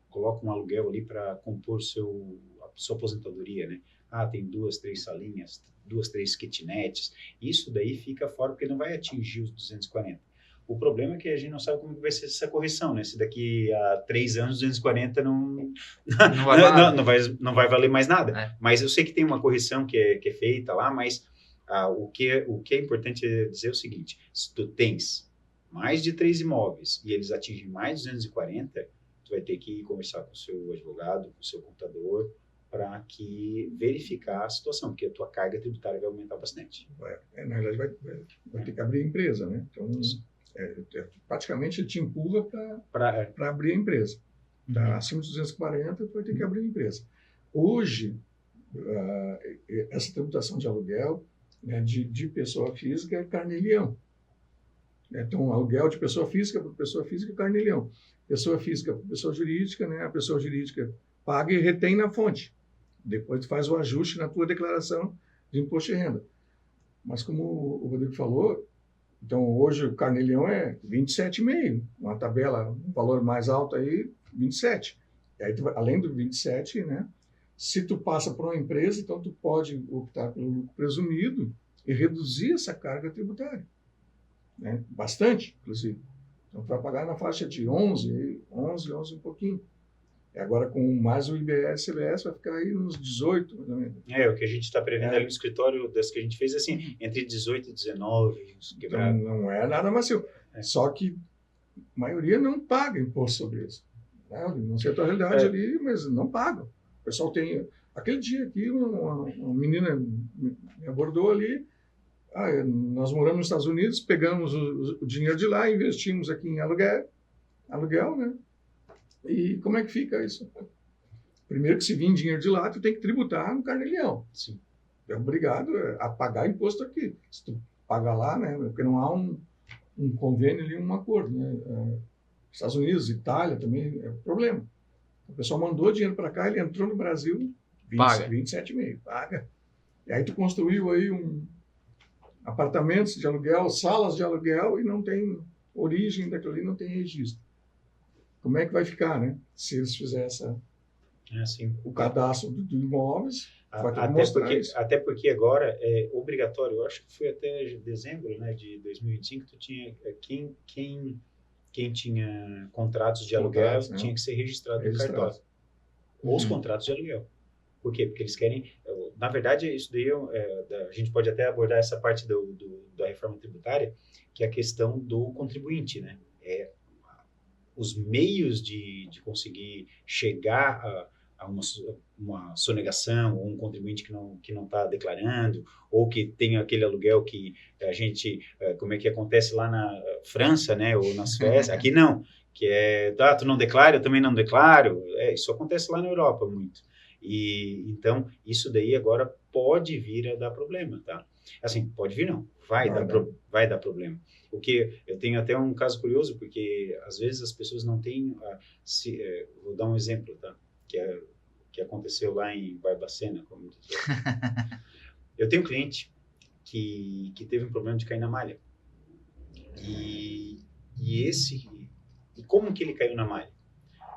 colocam um aluguel ali para compor a sua aposentadoria, né? Tem 2, 3 salinhas, 2, 3 kitnets. Isso daí fica fora porque não vai atingir os 240. O problema é que a gente não sabe como vai ser essa correção, né? Se daqui a 3 anos 240 não vai valer mais nada. Mas eu sei que tem uma correção que é feita lá, mas o que é importante é dizer o seguinte: se tu tens mais de 3 imóveis e eles atingem mais de 240, tu vai ter que conversar com o seu advogado, com o seu contador, para verificar a situação, porque a tua carga tributária vai aumentar bastante. Na verdade, vai ter que abrir a empresa, né? Então, praticamente ele te empurra para abrir a empresa. Acima de 240, tu vai ter que abrir a empresa. Hoje, essa tributação de aluguel, né, de pessoa física é carnê-leão. Então, aluguel de pessoa física para pessoa física é carnê-leão. Pessoa física para pessoa jurídica, né, a pessoa jurídica paga e retém na fonte. Depois tu faz o ajuste na tua declaração de imposto de renda. Mas como o Rodrigo falou, então hoje o carnê-leão é 27,5, uma tabela, um valor mais alto aí, 27. E aí além do 27, né, se tu passa por uma empresa, então tu pode optar pelo lucro presumido e reduzir essa carga tributária. Né? Bastante, inclusive. Então tu vai pagar na faixa de 11 e um pouquinho. Agora, com mais o IBS e CBS, vai ficar aí uns 18, mais ou menos. O que a gente está prevendo ali no escritório, das que a gente fez, assim, entre 18 e 19, quebrado. Então, não é nada macio. Só que a maioria não paga imposto sobre isso. Não sei a tua realidade ali, mas não pagam. O pessoal tem... Aquele dia aqui, uma menina me abordou ali, nós moramos nos Estados Unidos, pegamos o dinheiro de lá, investimos aqui em aluguel, né? E como é que fica isso? Primeiro que se vir dinheiro de lá, tu tem que tributar no carnê-leão. Sim. É obrigado a pagar imposto aqui. Se tu pagar lá, né? Porque não há um convênio ali, um acordo, né? Estados Unidos, Itália também é um problema. O pessoal mandou dinheiro para cá, ele entrou no Brasil, 27,5, paga. E aí tu construiu aí apartamentos de aluguel, salas de aluguel e não tem origem daquilo ali, não tem registro. Como é que vai ficar, né? Se eles fizessem o cadastro do imóveis, vai ter que mostrar isso. Até porque agora é obrigatório, eu acho que foi até dezembro, né, de 2025, tu tinha quem tinha contratos de aluguel tinha que ser registrado no cartório. Os contratos de aluguel. Por quê? Porque eles querem... Na verdade, isso daí a gente pode até abordar essa parte da reforma tributária, que é a questão do contribuinte, né? Os meios de conseguir chegar a uma sonegação, ou um contribuinte que não está declarando, ou que tem aquele aluguel que a gente, como é que acontece lá na França, né, ou nas Suécia, aqui não, que é, tu não declara, eu também não declaro. Isso acontece lá na Europa muito. E então, isso daí agora pode vir a dar problema, tá? Assim, pode vir não, vai dar problema. O que eu tenho até um caso curioso, porque às vezes as pessoas não têm, vou dar um exemplo, tá? Que aconteceu lá em Barbacena, como diz. Eu tenho um cliente que teve um problema de cair na malha. E como que ele caiu na malha?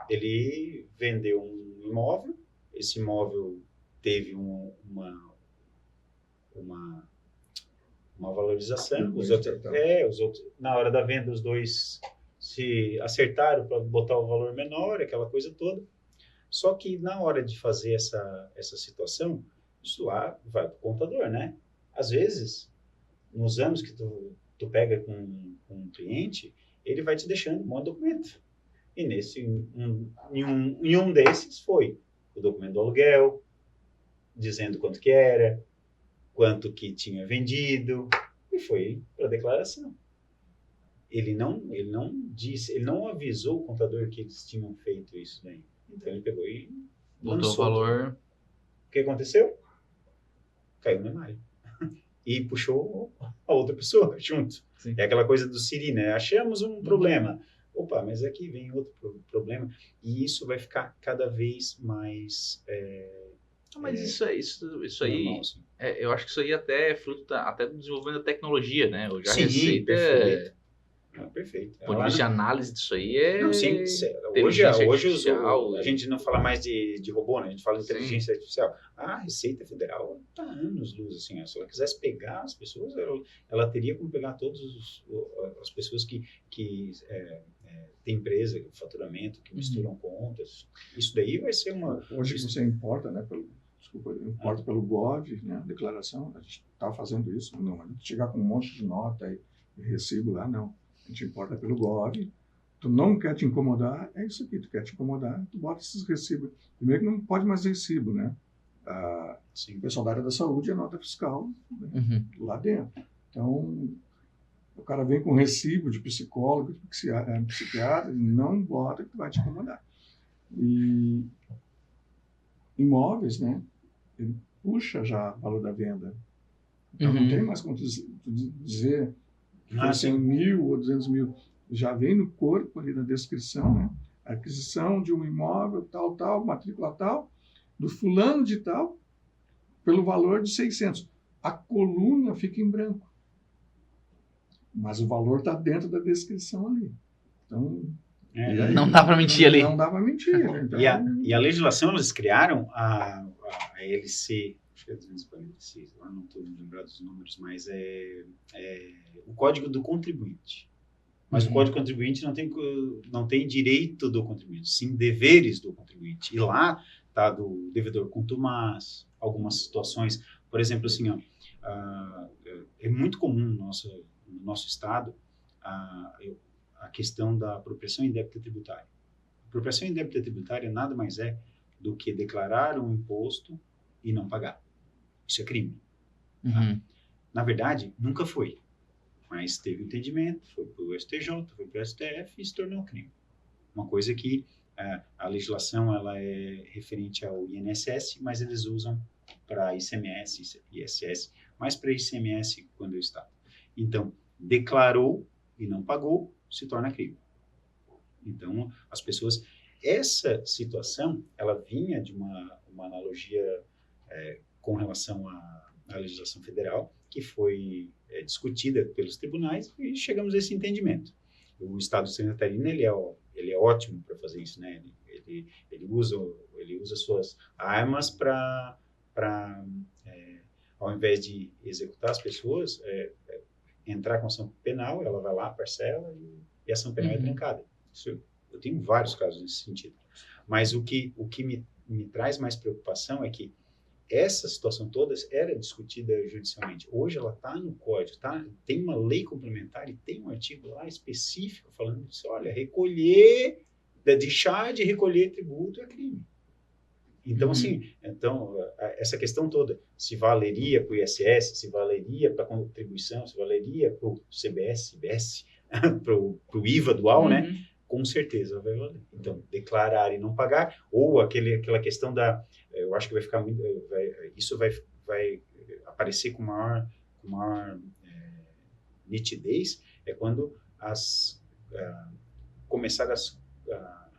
Ele vendeu um imóvel, esse imóvel teve uma valorização, os outros, na hora da venda, os dois se acertaram para botar o valor menor, aquela coisa toda. Só que na hora de fazer essa situação, isso lá vai para o contador, né? Às vezes, nos anos que tu pega com um cliente, ele vai te deixando um monte de documento. E em um desses foi o documento do aluguel, dizendo quanto que era, quanto que tinha vendido, e foi para a declaração. Ele não disse, ele não avisou o contador que eles tinham feito isso daí. Então ele pegou e botou o valor. O que aconteceu? Caiu na malha. E puxou a outra pessoa junto. Sim. É aquela coisa do Siri, né? Achamos um problema. Opa, mas aqui vem outro problema. E isso vai ficar cada vez mais... Mas isso aí, normal, eu acho que isso aí até é fruto até do desenvolvimento da tecnologia, né? Hoje a Receita perfeito. O nível de análise disso aí é... Não, sim, hoje a gente não fala mais de robô, né? A gente fala de inteligência artificial. A Receita Federal está anos-luz, assim. Se ela quisesse pegar as pessoas, ela teria como pegar todas as pessoas que têm empresa, faturamento, que misturam contas. Isso daí vai ser uma... Hoje você importa, né? Importa pelo Gov, né? A declaração, a gente está fazendo isso. Não, a gente chegar com um monte de nota e recibo lá, não. A gente importa pelo Gov, tu não quer te incomodar, é isso aqui, tu quer te incomodar, tu bota esses recibos. Primeiro que não pode mais recibo, né? O pessoal da área da saúde é nota fiscal, né? Lá dentro. Então, o cara vem com recibo de psicólogo, de psiquiatra, não bota que tu vai te incomodar. E imóveis, né? Ele puxa já o valor da venda. Então, não tem mais como tu dizer... 100 mil ou 200 mil, já vem no corpo ali da descrição, né? Aquisição de um imóvel, tal, matrícula tal, do fulano de tal, pelo valor de 600. A coluna fica em branco, mas o valor está dentro da descrição ali. Então, não dá para mentir ali. Não dá para mentir. Então, e a legislação, eles criaram a LC... Acho que é 246, lá não estou lembrado dos números, mas é o Código do Contribuinte. Mas o Código do Contribuinte não tem direito do contribuinte, sim deveres do contribuinte. E lá está do devedor contumaz, algumas situações. Por exemplo, assim, é muito comum no nosso estado a questão da apropriação indébita tributária. A apropriação indébita tributária nada mais é do que declarar um imposto e não pagar. Isso é crime. Tá? Na verdade, nunca foi. Mas teve um entendimento, foi para o STJ, foi para o STF e se tornou crime. Uma coisa que a legislação ela é referente ao INSS, mas eles usam para ICMS, ISS, mais para ICMS quando eu estava. Então, declarou e não pagou, se torna crime. Então, as pessoas... Essa situação, ela vinha de uma analogia com relação à legislação federal, que foi discutida pelos tribunais e chegamos a esse entendimento. O Estado de Santa Catarina, ele é ótimo para fazer isso, né? Ele usa suas armas para ao invés de executar as pessoas, entrar com ação penal, ela vai lá, parcela e a ação penal é trancada. Isso, eu tenho vários casos nesse sentido. Mas o que me traz mais preocupação é que essa situação toda era discutida judicialmente. Hoje ela está no código, tem uma lei complementar e tem um artigo lá específico falando disso. Olha, deixar de recolher tributo é crime. Então, assim, essa questão toda, se valeria para o ISS, se valeria para a contribuição, se valeria para o CBS, CBS, para o IVA dual, né? com certeza vai valer. Então, declarar e não pagar, ou aquela questão eu acho que vai ficar muito, isso vai aparecer com maior nitidez, é quando começar a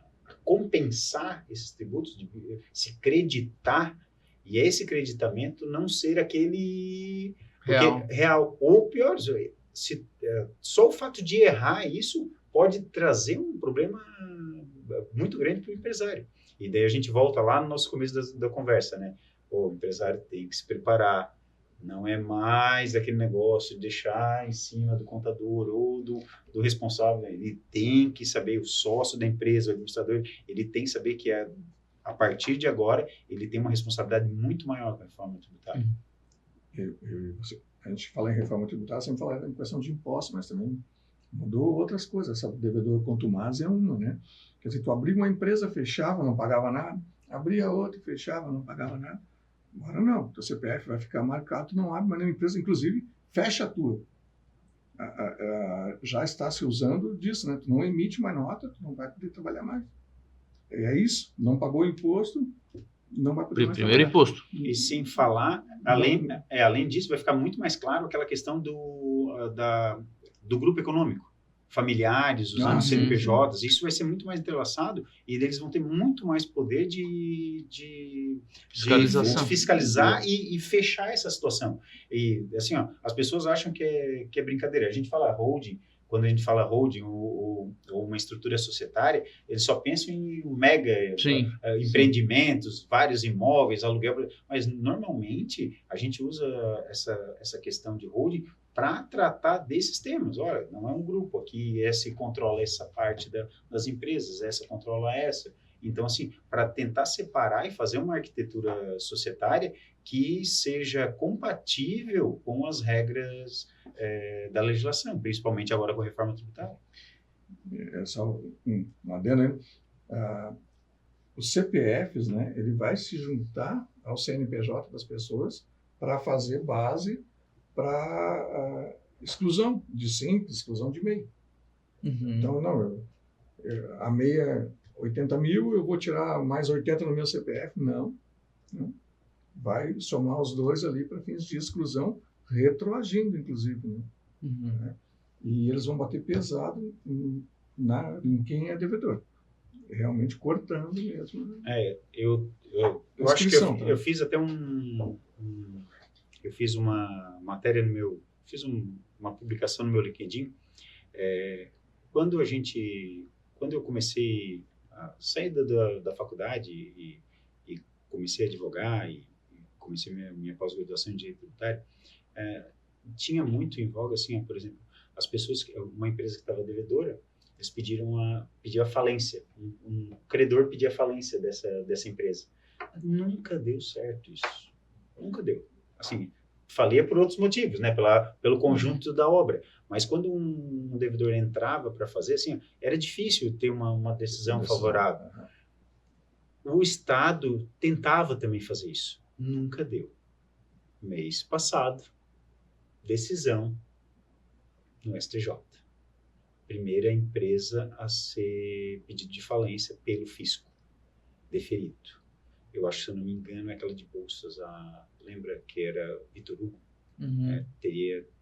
compensar esses tributos, de se creditar, e esse creditamento não ser aquele real. Ou pior, só o fato de errar isso pode trazer um problema muito grande para o empresário. E daí a gente volta lá no nosso começo da conversa, né? O empresário tem que se preparar. Não é mais aquele negócio de deixar em cima do contador ou do responsável. Ele tem que saber, o sócio da empresa, o administrador, ele tem que saber que a partir de agora ele tem uma responsabilidade muito maior com a reforma tributária. A gente fala em reforma tributária, sempre fala em questão de impostos, mas também mudou outras coisas. Essa devedor contumaz é uma, né? Quer dizer, tu abria uma empresa, fechava, não pagava nada, abria outra, fechava, não pagava nada. Agora não, teu CPF vai ficar marcado, tu não abre mais nenhuma empresa, inclusive fecha a tua. Já está se usando disso, né? Tu não emite mais nota, tu não vai poder trabalhar mais. É isso, não pagou o imposto, não vai poder mais primeiro trabalhar. Imposto. E sem falar, além disso, vai ficar muito mais claro aquela questão do grupo econômico. Familiares, usando CNPJs, isso vai ser muito mais entrelaçado e eles vão ter muito mais poder de fiscalizar e fechar essa situação. E assim, as pessoas acham que é brincadeira. A gente fala holding, quando a gente fala holding ou uma estrutura societária, eles só pensam em mega empreendimentos, vários imóveis, aluguel, mas normalmente a gente usa essa questão de holding para tratar desses temas. Olha, não é um grupo aqui, esse controla essa parte das empresas, essa controla essa. Então, assim, para tentar separar e fazer uma arquitetura societária que seja compatível com as regras da legislação, principalmente agora com a reforma tributária. É só uma adendo aí. Os CPFs, né, ele vai se juntar ao CNPJ das pessoas para fazer base para exclusão de simples, exclusão de MEI. Então, não, a MEI é 80 mil, eu vou tirar mais 80 no meu CPF. Não. Vai somar os dois ali para fins de exclusão, retroagindo, inclusive. Né? E eles vão bater pesado em quem é devedor. Realmente cortando mesmo. Eu acho que eu fiz até eu fiz uma matéria fiz uma publicação no meu LinkedIn. Quando eu comecei a sair da faculdade e comecei a advogar e comecei minha pós-graduação em direito tributário, tinha muito em voga, assim, por exemplo, as pessoas, uma empresa que estava devedora, eles pediam a falência, um credor pedia a falência dessa empresa. Nunca deu certo isso. Nunca deu. Assim, falia por outros motivos, né? Pelo conjunto da obra. Mas quando um devedor entrava para fazer, assim, era difícil ter uma decisão favorável. O Estado tentava também fazer isso. Nunca deu. Mês passado, decisão no STJ. Primeira empresa a ser pedido de falência pelo fisco, deferido. Eu acho, se eu não me engano, é aquela de bolsas, lembra que era Vitor Hugo?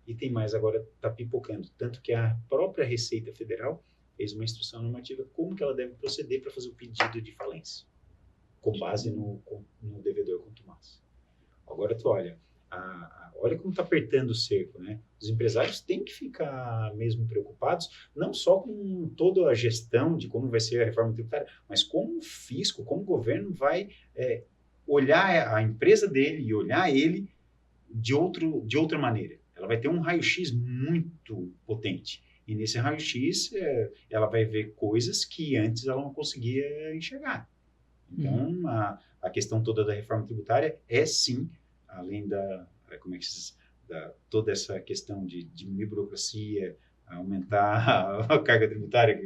E tem mais agora, está pipocando. Tanto que a própria Receita Federal fez uma instrução normativa como que ela deve proceder para fazer o pedido de falência, com base no devedor contumaz. Agora tu olha como está apertando o cerco, né? Os empresários têm que ficar mesmo preocupados, não só com toda a gestão de como vai ser a reforma tributária, mas como o fisco, como o governo vai olhar a empresa dele e olhar ele de outra maneira. Ela vai ter um raio-x muito potente. E nesse raio-x, ela vai ver coisas que antes ela não conseguia enxergar. Então, a questão toda da reforma tributária é, sim, além toda essa questão de diminuir burocracia, aumentar a carga tributária,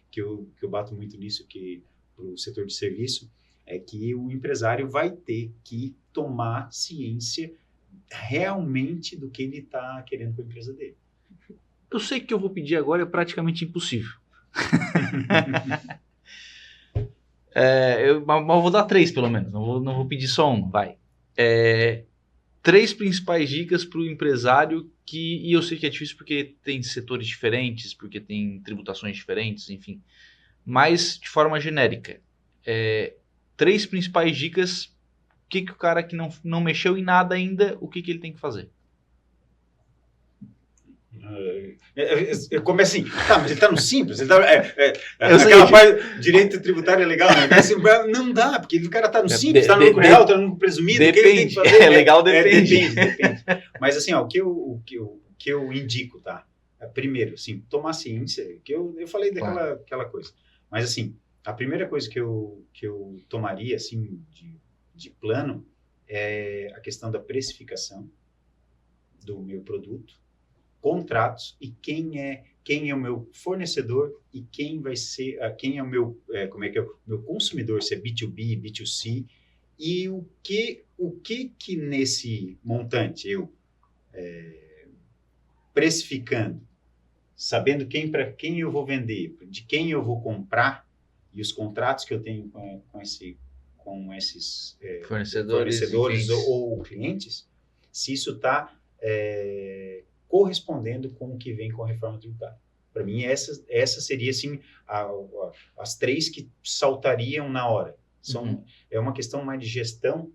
que eu bato muito nisso, que para o setor de serviço, é que o empresário vai ter que tomar ciência realmente do que ele está querendo com a empresa dele. Eu sei que o que eu vou pedir agora é praticamente impossível. Mas vou dar 3 pelo menos, não vou pedir só um, vai. 3 principais dicas para o empresário e eu sei que é difícil porque tem setores diferentes, porque tem tributações diferentes, enfim. Mas de forma genérica, 3 principais dicas, o que o cara que não mexeu em nada ainda, o que ele tem que fazer? Como assim? Mas ele tá no simples? Ele tá, aquela parte direito tributário é legal, né? Assim, não dá, porque o cara tá no simples, tá no lucro real, tá no lucro presumido. Depende. O que ele tem que fazer? Legal, depende. Depende. Mas assim, ó, o que eu indico, tá? Primeiro, assim, tomar ciência, que eu falei daquela coisa. Mas assim, a primeira coisa que eu tomaria, assim, de plano, é a questão da precificação do meu produto, contratos e quem é o meu fornecedor e quem vai ser, quem é o meu, meu consumidor, se é B2B, B2C, e o que nesse montante eu precificando, sabendo para quem eu vou vender, de quem eu vou comprar e os contratos que eu tenho com esses fornecedores ou clientes, se isso está correspondendo com o que vem com a reforma tributária. Para mim, essa seria, assim, as 3 que saltariam na hora. É uma questão mais de gestão,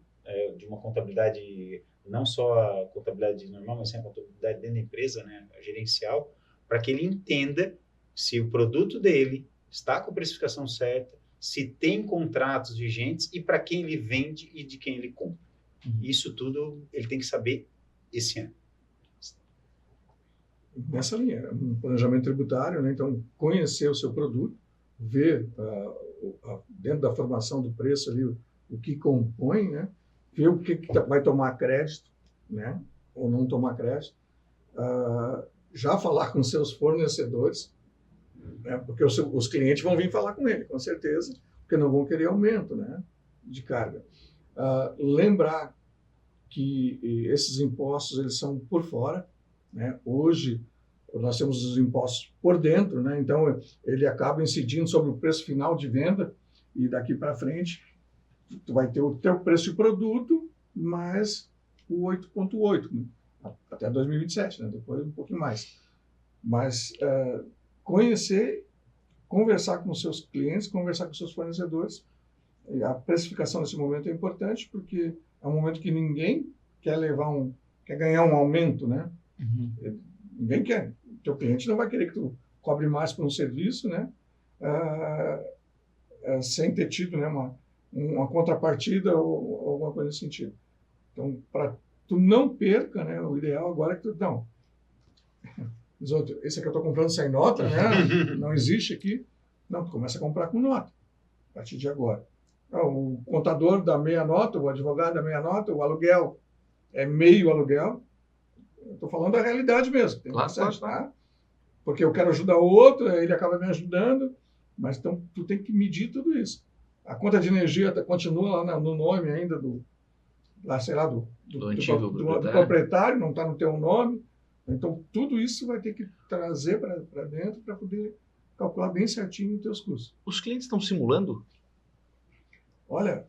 de uma contabilidade, não só a contabilidade normal, mas sim a contabilidade dentro da empresa, né, a gerencial, para que ele entenda se o produto dele está com a precificação certa, se tem contratos vigentes e para quem ele vende e de quem ele compra. Isso tudo ele tem que saber esse ano. Nessa linha, um planejamento tributário, né? Então, conhecer o seu produto, ver dentro da formação do preço ali o que compõe, né? Ver o que vai tomar crédito, né? Ou não tomar crédito. Já falar com seus fornecedores, né? Porque os clientes vão vir falar com ele, com certeza, porque não vão querer aumento, né? De carga. Lembrar que esses impostos eles são por fora, né? Hoje nós temos os impostos por dentro, né? Então ele acaba incidindo sobre o preço final de venda e daqui para frente tu vai ter o teu preço de produto mais o 8,8 até 2027, né? Depois um pouquinho mais. Mas conhecer, conversar com os seus clientes, conversar com os seus fornecedores. A precificação nesse momento é importante porque é um momento que ninguém quer ganhar um aumento, né? Ninguém quer. O teu cliente não vai querer que tu cobre mais por um serviço, né? Sem ter tido, né, uma contrapartida ou alguma coisa nesse sentido. Então, para tu não perca, né, o ideal agora é que tu... Não, esse aqui eu estou comprando sem nota, né? Não existe aqui. Não, tu começa a comprar com nota, a partir de agora. O contador dá meia nota, o advogado dá meia nota, o aluguel é meio aluguel. Estou falando da realidade mesmo. Tem bastante, tá? Porque eu quero ajudar o outro, ele acaba me ajudando, mas então tu tem que medir tudo isso. A conta de energia continua lá no nome ainda do proprietário, não está no teu nome. Então tudo isso vai ter que trazer para dentro para poder calcular bem certinho os teus custos. Os clientes estão simulando? Olha,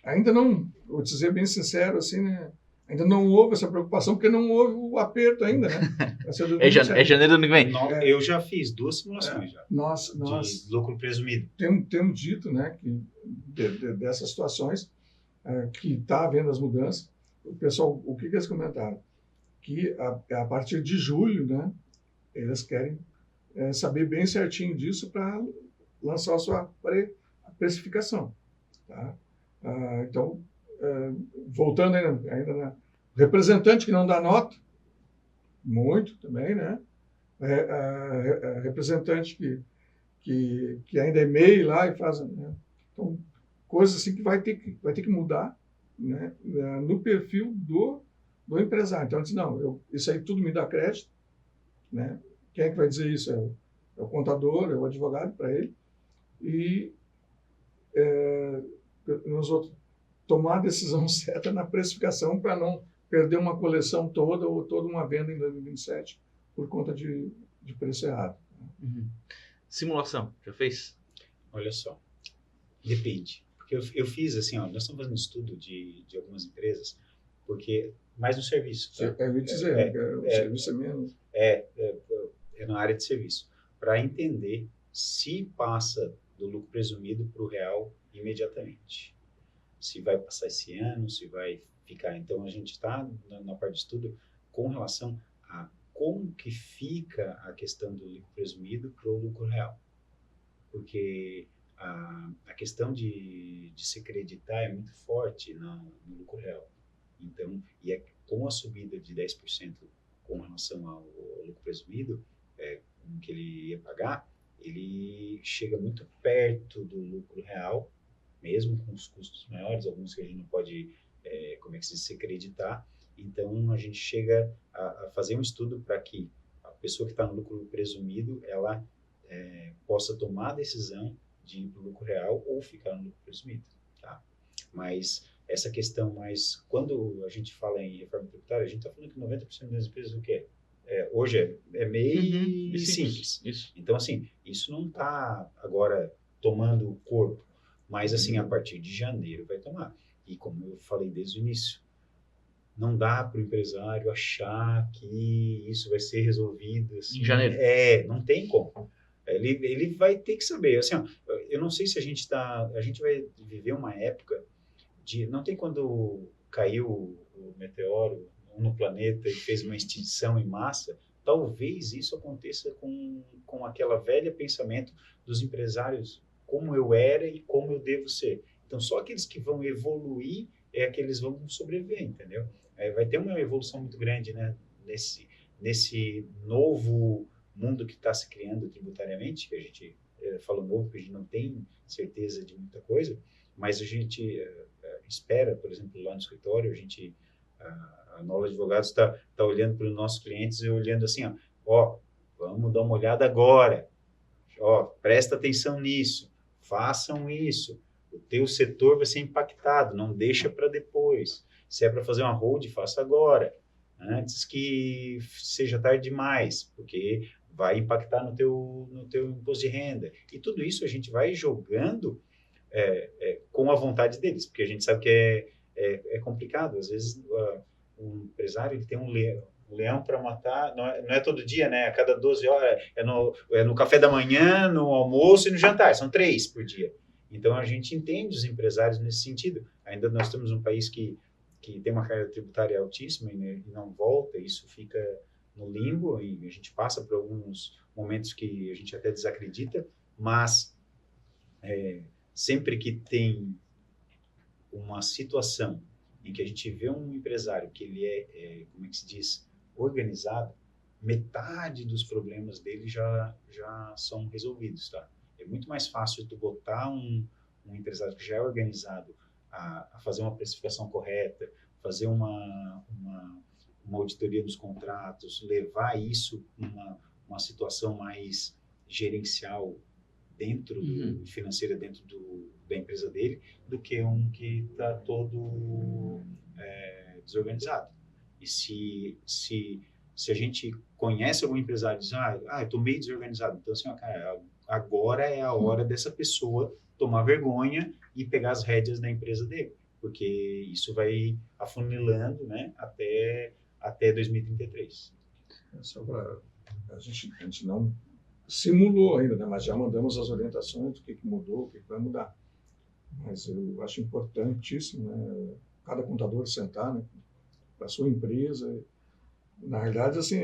ainda não, vou te dizer bem sincero, assim, né? Ainda não houve essa preocupação, porque não houve o aperto ainda, né? É janeiro do ano que vem. Eu já fiz 2 simulações já. Nós de lucro presumido. Temos dito, né, que dessas situações que está havendo as mudanças, o pessoal, o que eles comentaram? Que a partir de julho, né, eles querem saber bem certinho disso para lançar a sua precificação. Tá? Então, voltando ainda na representante que não dá nota, muito também, né? Representante que ainda é MEI lá e faz, né? Então, coisas assim que vai ter que mudar, né? No perfil do empresário. Então, eu disse, não, isso aí tudo me dá crédito, né? Quem é que vai dizer isso? É o contador, é o advogado para ele. E nós outros tomar a decisão certa na precificação para não perder uma coleção toda ou toda uma venda em 2027 por conta de preço errado. Simulação, já fez? Olha só, depende. Porque eu fiz assim, ó, nós estamos fazendo estudo de algumas empresas, porque mais no serviço. Tá? Eu ia dizer, o serviço é menos. É na área de serviço. Para entender se passa do lucro presumido para o real imediatamente. Se vai passar esse ano, se vai ficar. Então, a gente está na parte de estudo com relação a como que fica a questão do lucro presumido para o lucro real. Porque a questão de se acreditar é muito forte no lucro real. Então, com a subida de 10% com relação ao lucro presumido, que ele ia pagar, ele chega muito perto do lucro real, mesmo com os custos maiores, alguns que a gente não pode, se acreditar. Então, a gente chega a fazer um estudo para que a pessoa que está no lucro presumido, ela possa tomar a decisão de ir para o lucro real ou ficar no lucro presumido. Tá? Mas essa questão, quando a gente fala em reforma tributária, a gente está falando que 90% das empresas o quê? Hoje é meio simples. Isso. Então, assim, isso não está agora tomando o corpo, mas, assim, a partir de janeiro vai tomar. E como eu falei desde o início, não dá para o empresário achar que isso vai ser resolvido assim, em janeiro. Não tem como. Ele vai ter que saber. Assim, ó, eu não sei se a gente vai viver uma época não tem quando caiu o meteoro no planeta e fez uma extinção em massa. Talvez isso aconteça com aquela velha pensamento dos empresários, como eu era e como eu devo ser. Então, só aqueles que vão evoluir aqueles vão sobreviver, entendeu? Vai ter uma evolução muito grande, né, nesse novo mundo que está se criando tributariamente, que a gente fala novo, porque a gente não tem certeza de muita coisa, mas a gente espera, por exemplo, lá no escritório, a Nova Advogados está olhando para os nossos clientes e olhando assim, vamos dar uma olhada agora, presta atenção nisso, façam isso, o teu setor vai ser impactado, não deixa para depois, se é para fazer uma hold, faça agora, antes que seja tarde demais, porque vai impactar no teu imposto de renda, e tudo isso a gente vai jogando com a vontade deles, porque a gente sabe que é complicado. Às vezes, um empresário ele tem um leão para matar, não é todo dia, né? A cada 12 horas, no café da manhã, no almoço e no jantar, são 3 por dia. Então, a gente entende os empresários nesse sentido. Ainda nós temos um país que tem uma carga tributária altíssima e não volta, isso fica no limbo, e a gente passa por alguns momentos que a gente até desacredita, mas sempre que tem uma situação em que a gente vê um empresário que ele como é que se diz, organizado, metade dos problemas dele já são resolvidos, tá? É muito mais fácil tu botar um empresário que já é organizado a fazer uma precificação correta, fazer uma auditoria dos contratos, levar isso uma situação mais gerencial dentro financeira dentro da empresa dele, do que um que está todo desorganizado. E se a gente conhece algum empresário e diz, eu estou meio desorganizado, então assim, cara, agora é a hora dessa pessoa tomar vergonha e pegar as rédeas da empresa dele, porque isso vai afunilando, né, até 2033. Só para a gente não simulou ainda, né? Mas já mandamos as orientações do que mudou, o que vai mudar. Mas eu acho importantíssimo, né, cada contador sentar, né, para a sua empresa. Na realidade, assim,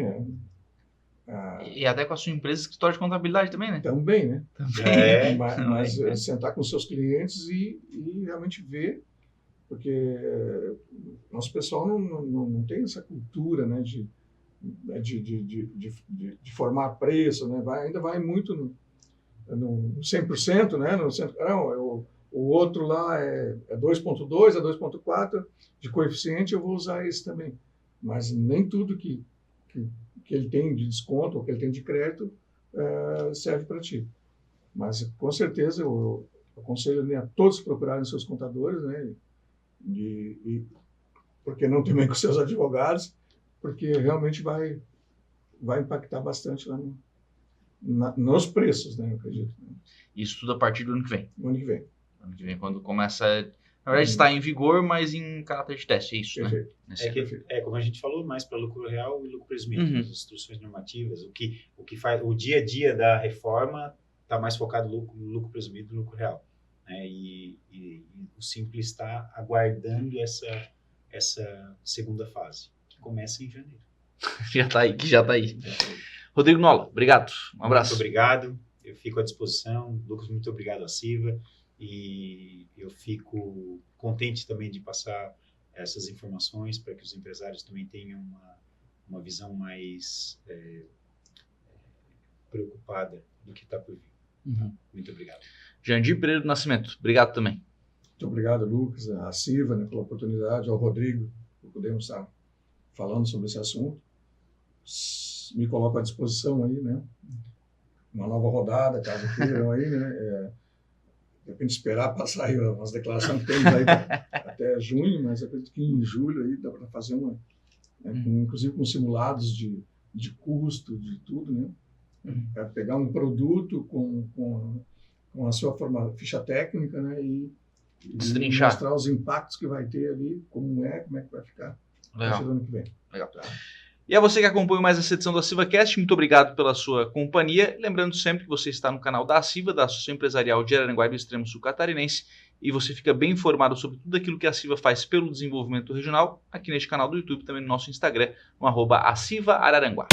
e até com a sua empresa, escritório de contabilidade também, né? Também, né? Também. Mas sentar com seus clientes e realmente ver, porque nosso pessoal não tem essa cultura, né, de formar preço, né? Ainda vai muito no 100%, né? O outro lá é 2.2, é 2.4 de coeficiente, eu vou usar esse também. Mas nem tudo que ele tem de desconto ou que ele tem de crédito serve para ti. Mas, com certeza, eu aconselho a todos procurarem seus contadores, né? Porque não também com seus advogados, porque realmente vai impactar bastante lá nos preços, né, eu acredito. Isso tudo a partir do ano que vem. No ano que vem. Ano que vem, quando começa... Na verdade, está em vigor, mas em caráter de teste, é isso, Perfeito. né? Como a gente falou, mais para lucro real e lucro presumido, as instruções normativas, o que faz o dia a dia da reforma está mais focado no lucro presumido e lucro real, né? E o Simples está aguardando essa segunda fase, que começa em janeiro. Já está aí. Rodrigo Nolla, obrigado. Um abraço. Muito obrigado. Eu fico à disposição. Lucas, muito obrigado à Siva. E eu fico contente também de passar essas informações para que os empresários também tenham uma visão mais preocupada do que está por vir. Muito obrigado. Jandir Pereira do Nascimento, obrigado também. Muito obrigado, Lucas, à Siva, né, pela oportunidade, ao Rodrigo, por podermos estar falando sobre esse assunto. Me coloco à disposição aí, né? Uma nova rodada, caso queiram aí, né? De repente esperar passar aí umas declarações que temos aí até junho, mas acredito que em julho aí dá para fazer uma, né, inclusive com simulados de custo, de tudo, né? Para pegar um produto com a sua ficha técnica, né? E mostrar os impactos que vai ter ali, como é que vai ficar no ano que vem. Legal. Tá. E a você que acompanha mais essa edição do AssivaCast, muito obrigado pela sua companhia. Lembrando sempre que você está no canal da Assiva, da Associação Empresarial de Araranguá e do Extremo Sul Catarinense, e você fica bem informado sobre tudo aquilo que a Assiva faz pelo desenvolvimento regional, aqui neste canal do YouTube, também no nosso Instagram, no @AssivaAraranguá.